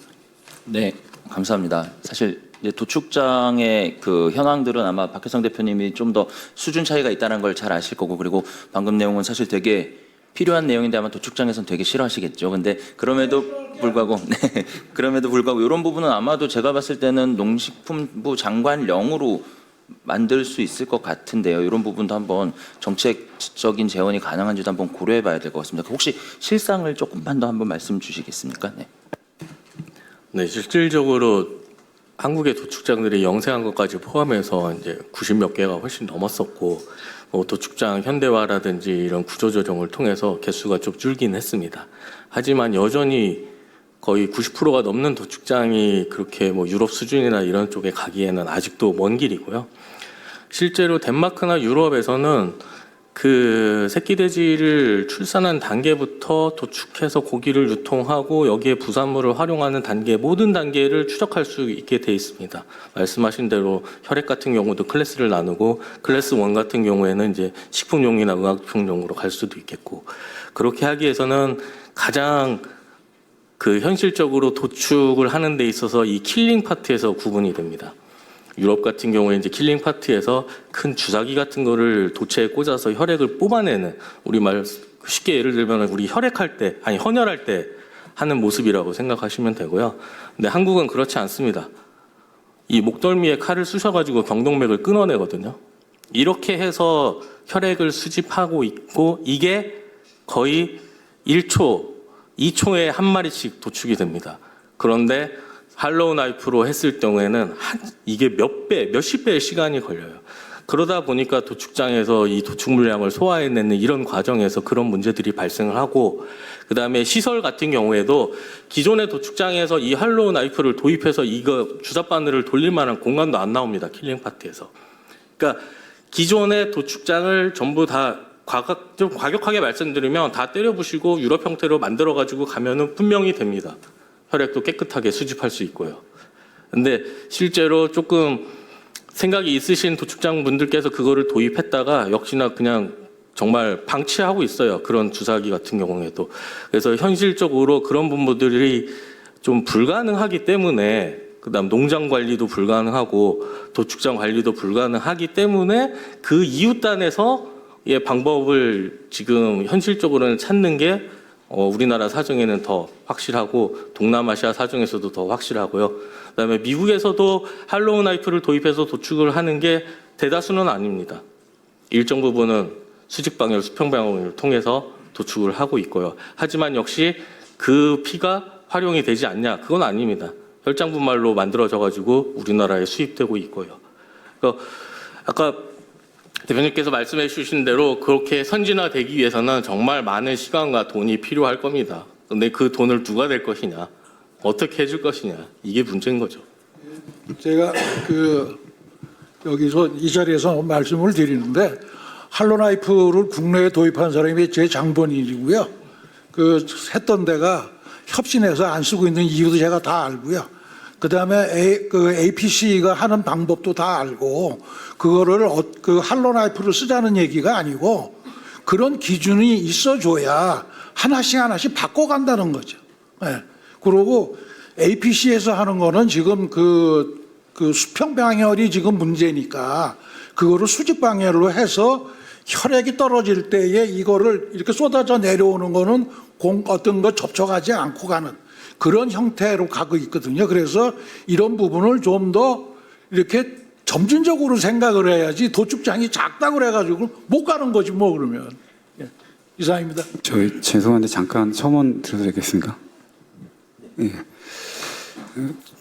네, 감사합니다. 사실 이제 도축장의 그 현황들은 아마 박혜성 대표님이 좀 더 수준 차이가 있다는 걸 잘 아실 거고, 그리고 방금 내용은 사실 되게 필요한 내용인데 아마 도축장에서는 되게 싫어하시겠죠. 근데 그럼에도 불구하고, 네, 그럼에도 불구하고 이런 부분은 아마도 제가 봤을 때는 농식품부 장관령으로 만들 수 있을 것 같은데요. 이런 부분도 한번 정책적인 재원이 가능한지도 한번 고려해봐야 될 것 같습니다. 혹시 실상을 조금만 더 한번 말씀 주시겠습니까? 네. 네, 실질적으로 한국의 도축장들이 영세한 것까지 포함해서 이제 90몇 개가 훨씬 넘었었고, 도축장 현대화라든지 이런 구조조정을 통해서 개수가 좀 줄긴 했습니다. 하지만 여전히 거의 90%가 넘는 도축장이 그렇게 유럽 수준이나 이런 쪽에 가기에는 아직도 먼 길이고요. 실제로 덴마크나 유럽에서는 그 새끼 돼지를 출산한 단계부터 도축해서 고기를 유통하고 여기에 부산물을 활용하는 단계, 모든 단계를 추적할 수 있게 돼 있습니다. 말씀하신 대로 혈액 같은 경우도 클래스를 나누고, 클래스 1 같은 경우에는 이제 식품용이나 의약품용으로 갈 수도 있겠고, 그렇게 하기 위해서는 가장 그 현실적으로 도축을 하는 데 있어서 이 킬링 파트에서 구분이 됩니다. 유럽 같은 경우에 이제 킬링 파트에서 큰 주사기 같은 거를 도체에 꽂아서 혈액을 뽑아내는, 우리말 쉽게 예를 들면 우리 혈액할 때, 아니 헌혈할 때 하는 모습이라고 생각하시면 되고요. 근데 한국은 그렇지 않습니다. 이 목덜미에 칼을 쑤셔가지고 경동맥을 끊어내거든요. 이렇게 해서 혈액을 수집하고 있고, 이게 거의 1초, 2초에 한 마리씩 도축이 됩니다. 그런데 할로우 나이프로 했을 경우에는 이게 몇십 배의 시간이 걸려요. 그러다 보니까 도축장에서 이 도축 물량을 소화해내는 이런 과정에서 그런 문제들이 발생을 하고, 그 다음에 시설 같은 경우에도 기존의 도축장에서 이 할로우 나이프를 도입해서 이거 주사 바늘을 돌릴 만한 공간도 안 나옵니다. 킬링 파트에서. 그러니까 기존의 도축장을 전부 다 좀 과격하게 말씀드리면 다 때려 부시고 유럽 형태로 만들어 가지고 가면은 분명히 됩니다. 혈액도 깨끗하게 수집할 수 있고요. 근데 실제로 조금 생각이 있으신 도축장 분들께서 그거를 도입했다가 역시나 그냥 정말 방치하고 있어요. 그런 주사기 같은 경우에도. 그래서 현실적으로 그런 부분들이 좀 불가능하기 때문에, 그다음 농장 관리도 불가능하고 도축장 관리도 불가능하기 때문에 그 이웃단에서 방법을 지금 현실적으로는 찾는 게 우리나라 사정에는 더 확실하고 동남아시아 사정에서도 더 확실하고요. 그다음에 미국에서도 할로우 나이프를 도입해서 도축을 하는 게 대다수는 아닙니다. 일정 부분은 수직 방열, 수평 방열을 통해서 도축을 하고 있고요. 하지만 역시 그 피가 활용이 되지 않냐? 그건 아닙니다. 혈장 분말로 만들어져 가지고 우리나라에 수입되고 있고요. 그러니까 아까 대표님께서 말씀해 주신 대로 그렇게 선진화되기 위해서는 정말 많은 시간과 돈이 필요할 겁니다. 근데 그 돈을 누가 낼 것이냐, 어떻게 해줄 것이냐, 이게 문제인 거죠. 제가 여기서 이 자리에서 말씀을 드리는데, 할로나이프를 국내에 도입한 사람이 제 장본인이고요. 했던 데가 협신해서 안 쓰고 있는 이유도 제가 다 알고요. 그다음에 APC가 하는 방법도 다 알고, 그거를 할로나이프를 쓰자는 얘기가 아니고 그런 기준이 있어줘야 하나씩 바꿔간다는 거죠. 네. 그리고 APC에서 하는 거는 지금 그 수평 방열이 지금 문제니까 그거를 수직 방열로 해서 혈액이 떨어질 때에 이거를 이렇게 쏟아져 내려오는 거는 어떤 거 접촉하지 않고 가는 그런 형태로 가고 있거든요. 그래서 이런 부분을 좀 더 이렇게 점진적으로 생각을 해야지 도축장이 작다고 그래가지고 못 가는 거지 뭐 그러면. 예. 이상입니다. 저희 죄송한데 잠깐 첨언 드려도 되겠습니까? 예.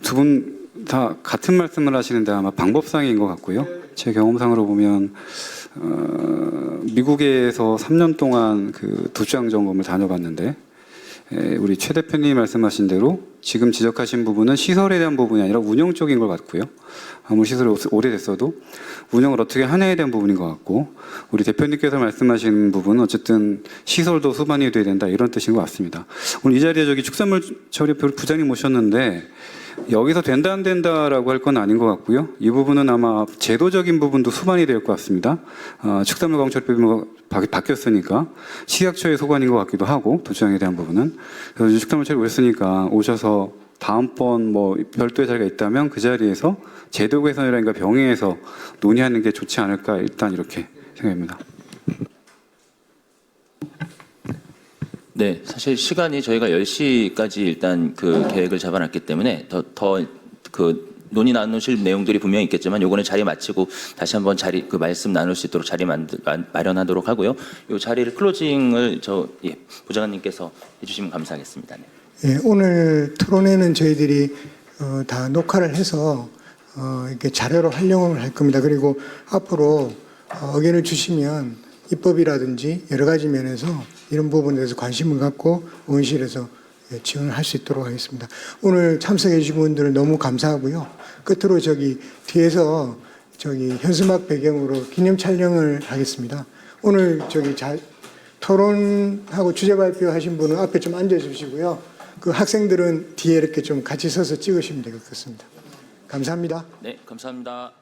두 분 다 같은 말씀을 하시는데 아마 방법상인 것 같고요. 제 경험상으로 보면 미국에서 3년 동안 그 도축장 점검을 다녀봤는데, 우리 최 대표님 말씀하신 대로 지금 지적하신 부분은 시설에 대한 부분이 아니라 운영적인 것 같고요. 아무리 시설이 오래됐어도 운영을 어떻게 하냐에 대한 부분인 것 같고, 우리 대표님께서 말씀하신 부분은 어쨌든 시설도 수반이 돼야 된다, 이런 뜻인 것 같습니다. 오늘 이 자리에 축산물 처리 부장님 모셨는데 여기서 된다 안 된다라고 할 건 아닌 것 같고요. 이 부분은 아마 제도적인 부분도 수반이 될 것 같습니다. 축산물 광철법이 바뀌었으니까 식약처의 소관인 것 같기도 하고 도축장에 대한 부분은 그래서 축산물처리 오셨으니까 오셔서 다음번 뭐 별도의 자리가 있다면 그 자리에서 제도 개선이라든가 병행해서 논의하는 게 좋지 않을까 일단 이렇게 생각합니다. 네, 사실 시간이 저희가 10시까지 일단 그 계획을 잡아놨기 때문에 더 그 논의 나누실 내용들이 분명히 있겠지만 요거는 자리 마치고 다시 한번 그 말씀 나눌 수 있도록 자리 마련하도록 하고요. 요 자리를 클로징을 부장관님께서 해주시면 감사하겠습니다. 네. 예, 오늘 토론회는 저희들이 다 녹화를 해서 이렇게 자료로 활용을 할 겁니다. 그리고 앞으로 의견을 주시면 입법이라든지 여러 가지 면에서 이런 부분에 대해서 관심을 갖고 의원실에서 지원을 할 수 있도록 하겠습니다. 오늘 참석해 주신 분들 너무 감사하고요. 끝으로 저기 뒤에서 저기 현수막 배경으로 기념 촬영을 하겠습니다. 오늘 저기 토론하고 주제 발표하신 분은 앞에 좀 앉아 주시고요. 그 학생들은 뒤에 이렇게 좀 같이 서서 찍으시면 될 것 같습니다. 감사합니다. 네, 감사합니다.